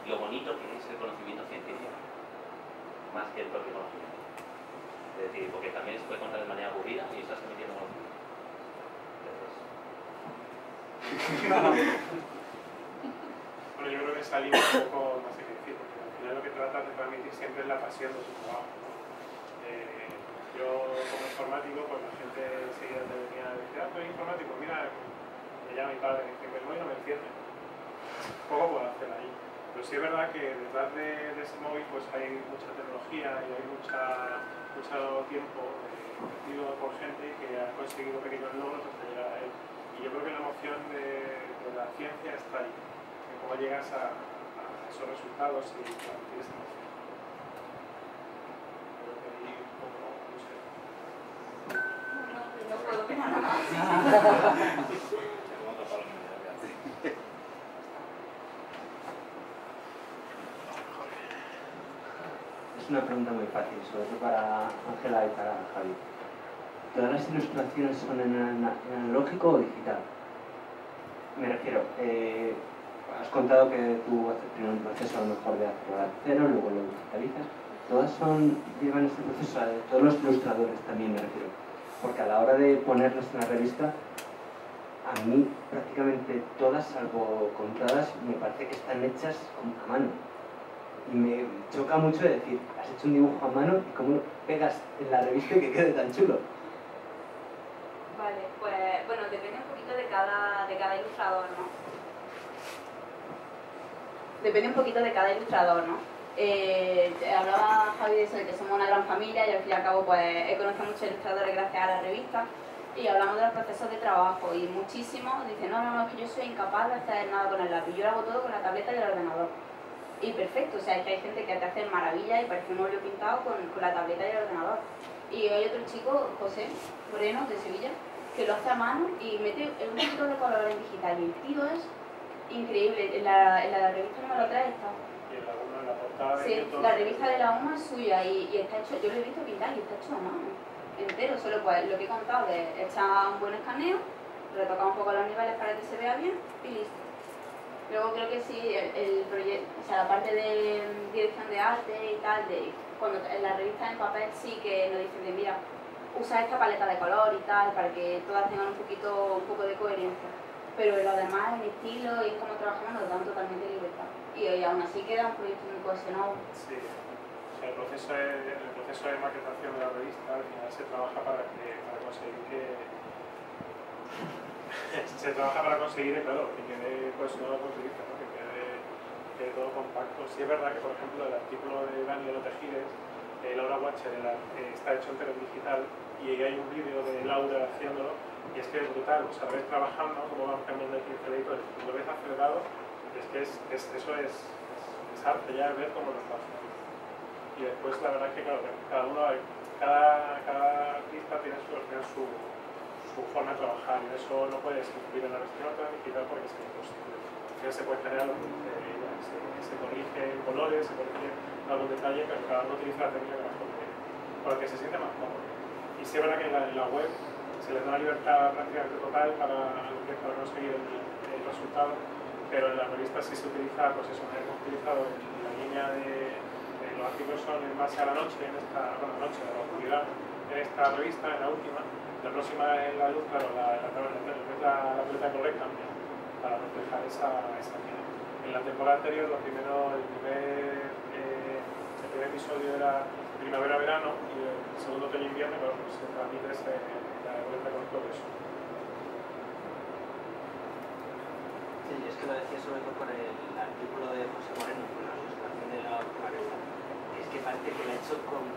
lo bonito que es el conocimiento científico, más que el propio conocimiento. Es decir, porque también se puede contar de manera aburrida y estás transmitiendo conocimiento. Bueno, yo creo que esa línea un poco más difícil, porque al final lo que tratas de transmitir siempre es la pasión de tu trabajo, ¿no? Yo como informático, pues la gente enseguida te venía a decir, soy informático, mira, me llama mi padre, me dice, pues no, y no me enciende. Poco puedo hacer ahí. Pero sí es verdad que detrás de ese móvil pues hay mucha tecnología y hay mucho tiempo invertido por gente que ha conseguido pequeños logros hasta llegar a él. Y yo creo que la emoción de la ciencia está ahí, en cómo llegas a esos resultados y transmitir esa emoción. Creo que ahí un poco, no sé. No puedo opinar nada más. Es una pregunta muy fácil, sobre todo para Ángela y para Javi. ¿todas las ilustraciones son en analógico o digital? Me refiero, has contado que tú haces primero un proceso a lo mejor de hacerlo a cero, luego lo digitalizas. ¿Todas llevan este proceso? Todos los ilustradores también me refiero. Porque a la hora de ponerlas en la revista, a mí prácticamente todas, salvo contadas, me parece que están hechas a mano. Y me choca mucho decir, has hecho un dibujo a mano y cómo lo pegas en la revista y que quede tan chulo. Vale, pues bueno, depende un poquito de cada ilustrador, ¿no? Depende un poquito de cada ilustrador, ¿no? Hablaba Javi de eso, de que somos una gran familia y al fin y al cabo pues he conocido muchos ilustradores gracias a la revista y hablamos de los procesos de trabajo y muchísimos dicen no, es que yo soy incapaz de hacer nada con el lápiz, yo lo hago todo con la tableta y el ordenador. Y perfecto, o sea, es que hay gente que te hace maravillas y parece un óleo pintado con la tableta y el ordenador. Y hay otro chico, José Moreno, de Sevilla, que lo hace a mano y mete un montón de color en digital y el tiro es increíble. En la revista número 3 está. Y en la portada de Sí, Newton, la revista de la UMA es suya y está hecho, yo lo he visto pintar y está hecho a mano, entero, solo pues lo que he contado de echar un buen escaneo, retocar un poco los niveles para que se vea bien y listo. Luego creo que sí, el proyecto, o sea, la parte de dirección de arte y tal, cuando en la revista en papel sí que nos dicen de mira, usa esta paleta de color y tal, para que todas tengan un poco de coherencia. Pero en lo demás, en estilo y en cómo trabajamos nos dan totalmente libertad. Y aún así queda un proyecto muy cohesionado. sí. O sea, el proceso de maquetación de la revista al final se trabaja para conseguir que se trabaja para conseguir, claro, que quede cohesionado con revista, ¿no? Que quede todo compacto. Sí es verdad que, por ejemplo, el artículo de Daniel Otejides, Laura Watcher, está hecho entero en digital y hay un vídeo de Laura haciéndolo y es que es brutal. O sea, ves trabajando, cómo van cambiando el pincelito, lo ves acelerado, es que eso es arte, ya ver cómo lo pasa. Y después, la verdad es que, claro, cada artista tiene su forma de trabajar y eso no puedes incluir en la versión digital porque es imposible. Al final se puede generar, se corrige colores, se corrige algún detalle, pero cada uno utiliza la técnica mejor con la que se siente más cómodo. Y sí es verdad que en la web se les da una libertad prácticamente total para conseguir el resultado, pero en la revista sí se utiliza, pues eso, hemos utilizado la línea de los artículos son en base a la noche, a la oscuridad, en esta revista, en la última. La próxima es la luz, claro, la paleta de colores cambia para reflejar esa línea. En la temporada anterior, el primer episodio era primavera-verano y el segundo otoño-invierno, pero pues, se transmite la paleta con todo eso. Sí, es que lo decía sobre todo por el artículo de José Moreno, con la ilustración de la cabeza. Es que parece que la ha hecho con...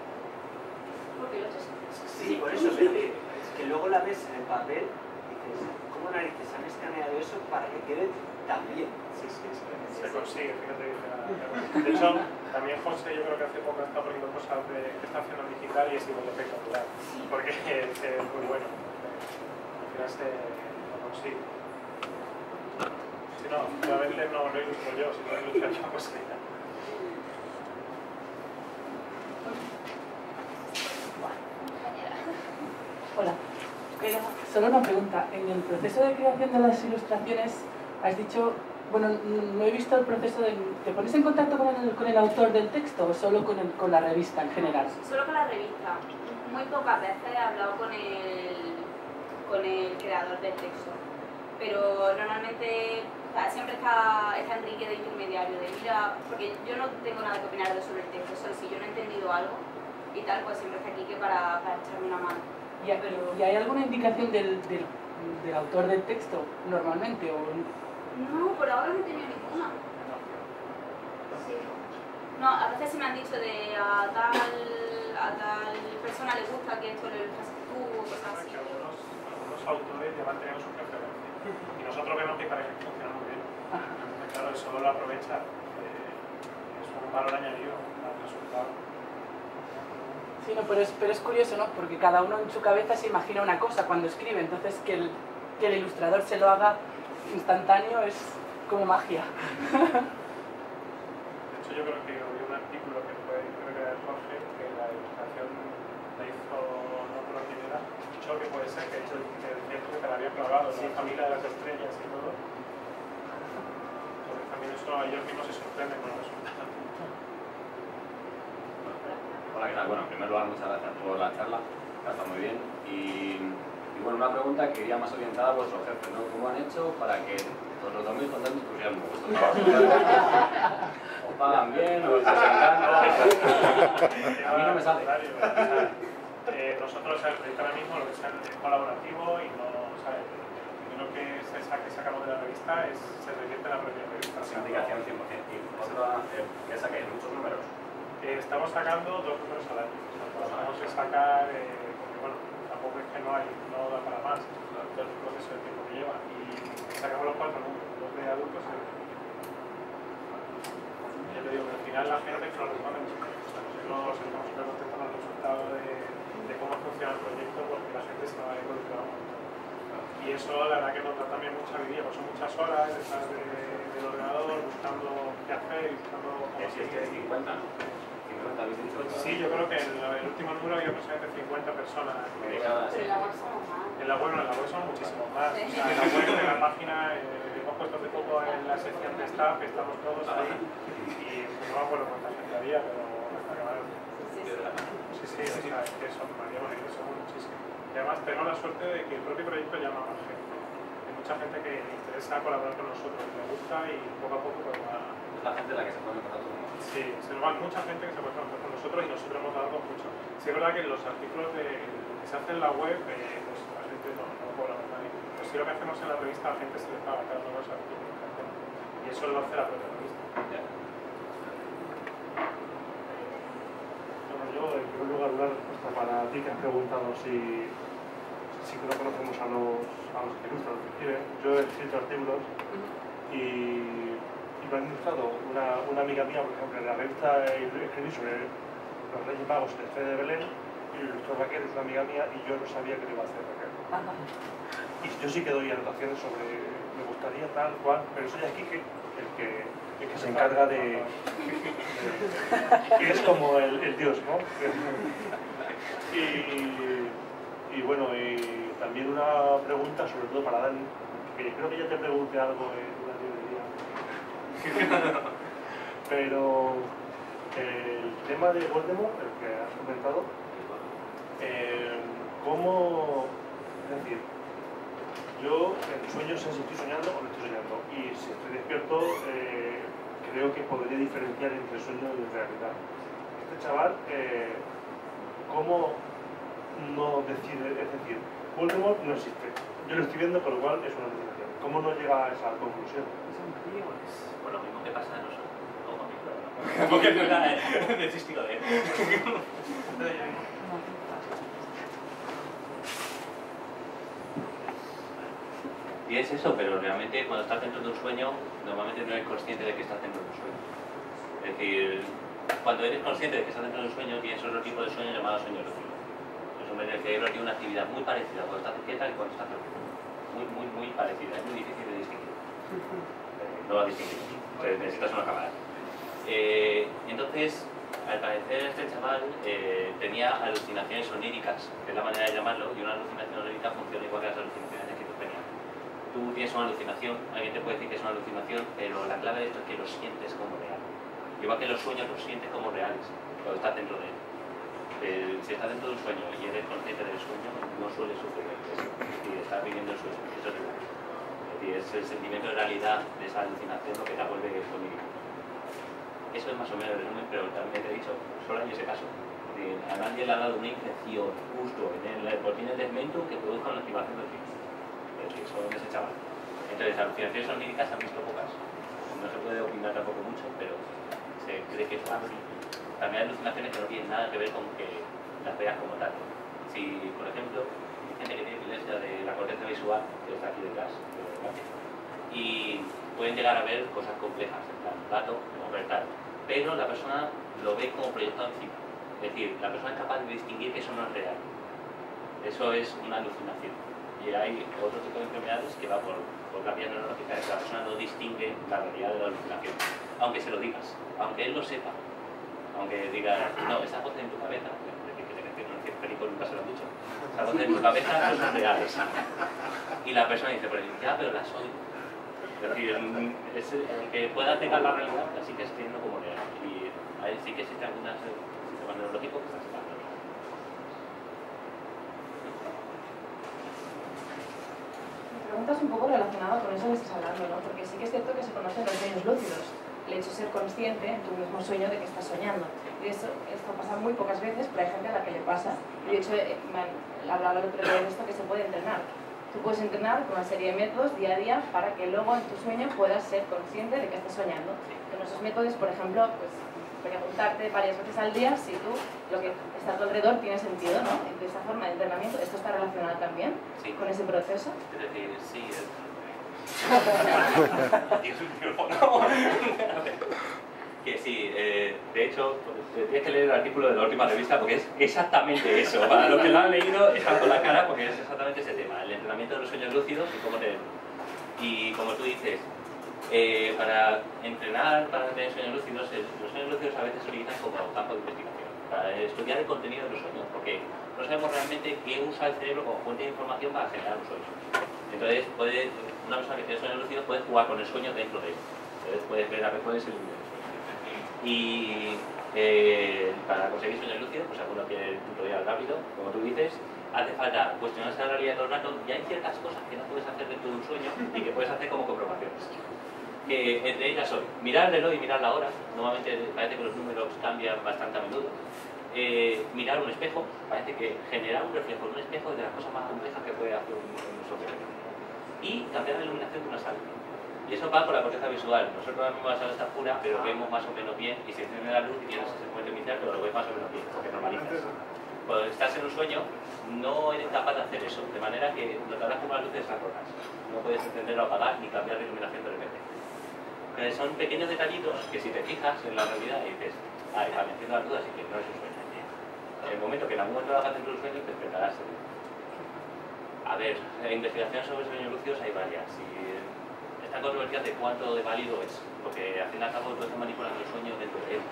Porque lo he hecho así. Sí, por eso, pero que luego la ves en el papel y dices, ¿cómo narices han escaneado eso para que quede tan bien? Sí, se consigue, fíjate que de hecho, también José, yo creo que hace poco ha estado poniendo cosas que está haciendo en digital y es igual de espectacular, porque es muy bueno, al final se lo consigue. Si no, a veces no lo ilustro yo, si no lo ilustro yo, pues sí. Hola. Solo una pregunta. En el proceso de creación de las ilustraciones has dicho, bueno, no he visto el proceso de... ¿Te pones en contacto con el autor del texto o solo con la revista en general? Solo con la revista. Muy pocas veces he hablado con el creador del texto. Pero normalmente siempre está Enrique de intermediario, de mira, porque yo no tengo nada que opinar sobre el texto, solo si yo no he entendido algo y tal, pues siempre está Quique para echarme una mano. ¿Y hay alguna indicación del autor del texto normalmente? O... No, por ahora no he tenido ninguna. Sí. No, a veces se me han dicho de a tal persona le gusta que esto lo ilustras tú o cosas así. Algunos autores ya van teniendo sus preferencias y nosotros vemos que para que funciona muy bien. Entonces, claro, eso lo aprovecha. Es un valor añadido al resultado. Sí, no, pero es curioso, ¿no? Porque cada uno en su cabeza se imagina una cosa cuando escribe, entonces que el ilustrador se lo haga instantáneo es como magia. De hecho, yo creo que había un artículo que fue, creo que era de Jorge, que la ilustración la hizo, no recuerdo quién era, Choque puede ser, que hizo el cierto que te la había clavado, la familia de las estrellas y todo. Entonces también eso ellos mismos se sorprenden con los resultados. Hola, ¿qué tal? Bueno, en primer lugar, muchas gracias por la charla, que está muy bien. Y bueno, una pregunta que iría más orientada a vuestros jefes, ¿no? ¿Cómo han hecho para que los 2.000 contentos pusieran vuestro trabajo? ¿Os pagan bien? ¿Os encanta? A mí no me sale. Nosotros, el proyecto ahora mismo, lo que sea es colaborativo y no, ¿sabes? Lo que sacamos de la revista se revierte en la propia revista. Sindicación 100%. ¿Y vosotros qué sacáis? ¿Muchos números? Estamos sacando 2 números al año. Vamos a sacar, porque bueno, tampoco es que no da para más, todo el proceso de tiempo que lleva. Y sacamos los 4 números, 2 de adultos y 2 de niños. Yo te digo que al final la gente que nos responde mucho. Nosotros estamos súper contentos con el resultado de cómo funciona el proyecto, porque la gente se va a evolucionar un montón. Y eso la verdad que nos da también mucha vida, pues son muchas horas de estar del ordenador buscando qué hacer y buscando cómo seguir. 50, ¿no? Sí, yo creo que en el último número había aproximadamente 50 personas. Dedicadas. Pero en la web somos más. En la web son muchísimos más. O sea, en la web, en la página, hemos puesto hace poco en la sección de staff, estamos todos ahí. Y no me acuerdo cuánta gente había, pero hasta que van. Sí, o sea, es que son muchísimos. Y además tengo la suerte de que el propio proyecto llama a más gente. Hay mucha gente que le interesa colaborar con nosotros, que le gusta y poco a poco pues va. Es la gente la que se pone en contacto con nosotros. Sí, se nos va mucha gente que se puede contactar con nosotros y nosotros hemos dado mucho. Sí, es verdad que los artículos que se hacen en la web, pues la gente no cobra nadie. Pues sí, lo que hacemos en la revista, a la gente se le paga cada uno de los artículos que hacemos. Y eso lo hace la propia revista. Bueno, yo, en primer lugar, una respuesta para ti que has preguntado si no conocemos a los que ilustran, los que escriben. Yo he escrito artículos y me han ilustrado una amiga mía, por ejemplo, en la revista escribí sobre los Reyes Magos en el Estrella de Belén, y lo ilustró Raquel, es una amiga mía, y yo no sabía que lo iba a hacer Raquel. Y yo sí que doy anotaciones sobre me gustaría tal cual, pero soy aquí el que se encarga de que es como el dios, ¿no? Y bueno, y también una pregunta sobre todo para Dani, que creo que ya te pregunté algo en una librería. Pero el tema de Voldemort, el que has comentado, ¿cómo? Es decir, yo en sueños sé si estoy soñando o no estoy soñando, y si estoy despierto creo que podría diferenciar entre sueño y realidad. Este chaval, ¿cómo no decide? Es decir, Voldemort no existe, yo lo estoy viendo, con lo cual es una alucinación. ¿Cómo no llega a esa conclusión? Pues lo mismo que pasa en nosotros. Porque no era desistido de él. Y es eso, pero realmente cuando estás dentro de un sueño, normalmente no eres consciente de que estás dentro de un sueño. Es decir, cuando eres consciente de que estás dentro de un sueño, tienes otro tipo de sueño llamado sueño lúcido. Eso en el cerebro tiene una actividad muy parecida cuando estás despierta que cuando estás dormido. Muy parecida, es muy difícil de distinguir. No la distinguimos, necesitas una cámara. Entonces, al parecer este chaval tenía alucinaciones oníricas, que es la manera de llamarlo, y una alucinación onírica funciona igual que las alucinaciones de esquizofrenia. Tú tienes una alucinación, alguien te puede decir que es una alucinación, pero la clave de esto es que lo sientes como real. Igual que los sueños los sientes como reales, cuando estás dentro de él. Si estás dentro de un sueño y eres consciente del sueño, no suele suceder eso. Es decir, estás viviendo el sueño, eso es real. Es decir, es el sentimiento de realidad de esa alucinación lo que la vuelve onírica. Eso es más o menos el resumen, pero también te he dicho, solo hay ese caso. A nadie le ha dado una infección justo en el botín de desmento que produzca una activación del ciclo. Es decir, solo en ese chaval. Entonces, alucinaciones oníricas se han visto pocas. No se puede opinar tampoco mucho, pero se cree que es así. También hay alucinaciones que no tienen nada que ver con que las veas como tal. Si, por ejemplo, hay gente que tiene epilepsia de la corteza visual, que está aquí detrás, y pueden llegar a ver cosas complejas, en plan dato o verdad, pero la persona lo ve como proyectado encima. Es decir, la persona es capaz de distinguir que eso no es real. Eso es una alucinación. Y hay otro tipo de enfermedades que va por la vía neurológica, es que la persona no distingue la realidad de la alucinación, aunque se lo digas, aunque él lo sepa, aunque diga, no, esa voz en tu cabeza, es decir, que te metes en un que Perico nunca se lo han dicho. Esas voces en tu cabeza no son reales. Y la persona dice, pues ya, pero las oigo. Es decir, el que pueda negar la realidad, así que es teniendo como real. Y ahí sí que existe algún sistema neurológico que está separando. Mi pregunta es un poco relacionada con eso que estás hablando, ¿no? Porque sí que es cierto que se conocen los sueños lúcidos. El hecho de ser consciente en tu mismo sueño de que estás soñando. Y esto pasa muy pocas veces, pero hay gente a la que le pasa. Y de hecho, me han hablado el otro día de esto, que se puede entrenar. Tú puedes entrenar con una serie de métodos día a día para que luego en tu sueño puedas ser consciente de que estás soñando. En esos métodos, por ejemplo, pues preguntarte varias veces al día si tú, lo que está a tu alrededor tiene sentido, ¿no? De esta forma de entrenamiento, ¿esto está relacionado también con ese proceso? Es decir, sí, que sí, de hecho, tienes que leer el artículo de la última revista porque es exactamente eso. Para los que lo han leído, están con la cara porque es exactamente ese tema, el entrenamiento de los sueños lúcidos y cómo tenerlo. Y como tú dices, para entrenar, para tener sueños lúcidos, los sueños lúcidos a veces se utilizan como campo de investigación, para estudiar el contenido de los sueños, porque no sabemos realmente qué usa el cerebro como fuente de información para generar un sueño. Entonces, una persona que tiene sueños lúcidos puede jugar con el sueño dentro de él. Entonces, puedes ver a ver cuál es el nivel de sueño. Y para conseguir sueños lúcidos, pues alguno tiene el tutorial rápido, como tú dices, hace falta cuestionarse la realidad todo el rato y hay ciertas cosas que no puedes hacer dentro de un sueño y que puedes hacer como comprobaciones. Entre ellas son mirar el reloj y mirar la hora. Normalmente parece que los números cambian bastante a menudo. Mirar un espejo, parece que generar un reflejo en un espejo es de las cosas más complejas que puede hacer nuestro cerebro. Y cambiar la iluminación de una sala. Y eso va por la corteza visual. Nosotros ahora mismo la sala está oscura, pero vemos más o menos bien, y si enciende la luz y tienes ese momento inicial, pero lo ves más o menos bien, porque normalizas. Cuando estás en un sueño, no eres capaz de hacer eso, de manera que notarás como las luces están rojas. No puedes encender o apagar ni cambiar de iluminación de repente. Son pequeños detallitos que si te fijas en la realidad y dices, vale, enciendo las luz, así que no es un sueño. En el momento que en algún momento lo hagas dentro de un sueño, te despertarás. A ver, investigación sobre sueños lúcidos hay varias. Y esta controversia de cuánto de válido es, porque al fin y al cabo tú estás manipulando el sueño dentro de él.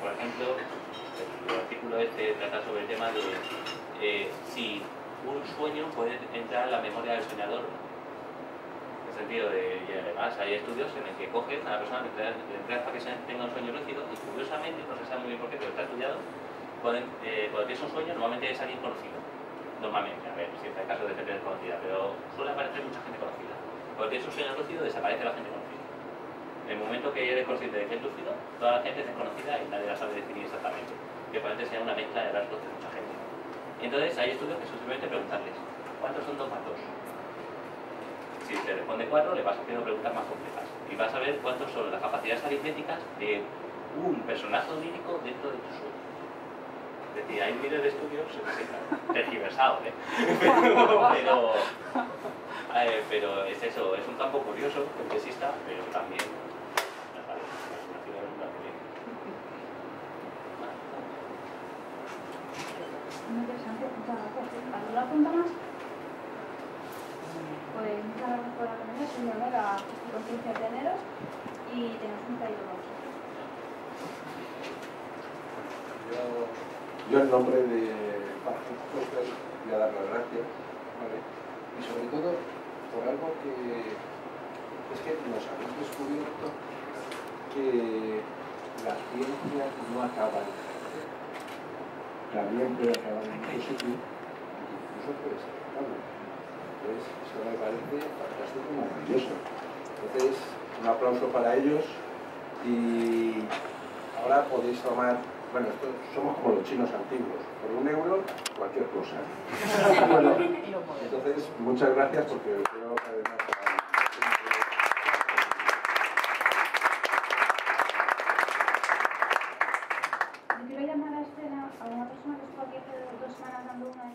Por ejemplo, el artículo este trata sobre el tema de si un sueño puede entrar en la memoria del soñador. En el sentido de, y además hay estudios en el que cogen a la persona que le entregas para que tenga un sueño lúcido y curiosamente, no se sabe muy bien por qué, pero está estudiado, cuando tienes un sueño normalmente es alguien conocido. Normalmente, a ver, si hay casos de gente desconocida, pero suele aparecer mucha gente conocida. Cuando tienes un sueño lúcido desaparece la gente conocida. En el momento que eres consciente de que es lúcido, toda la gente es desconocida y nadie la sabe definir exactamente. Que probablemente sea una mezcla de rasgos de mucha gente. Y entonces hay estudios que son simplemente preguntarles, ¿cuántos son 2 más 2? Si te responde 4, le vas haciendo preguntas más complejas. Y vas a ver cuántos son las capacidades aritméticas de un personaje onírico dentro de tu sueño. Es decir, hay miles de estudios, tergiversados, pero es eso, es un campo curioso que exista, pero también Muy interesante, muchas gracias. ¿Alguna pregunta más? Pues muchas gracias por la reunión, soy Leonora, estoy con 15 pioneros y tenemos un traído con vosotros. Yo en nombre de Parque voy a dar las gracias, ¿vale? Y sobre todo por algo que es que nos habéis descubierto que la ciencia no acaba en gente. También puede acabar en otro sitio, incluso puede ser rentable. Entonces, eso me parece fantástico y maravilloso. Entonces, un aplauso para ellos y ahora podéis tomar. Bueno, esto somos como los chinos antiguos, por €1 cualquier cosa. Bueno, entonces, muchas gracias porque creo que además... Yo quiero llamar a escena a una persona que estuvo aquí hace 2 semanas dando una...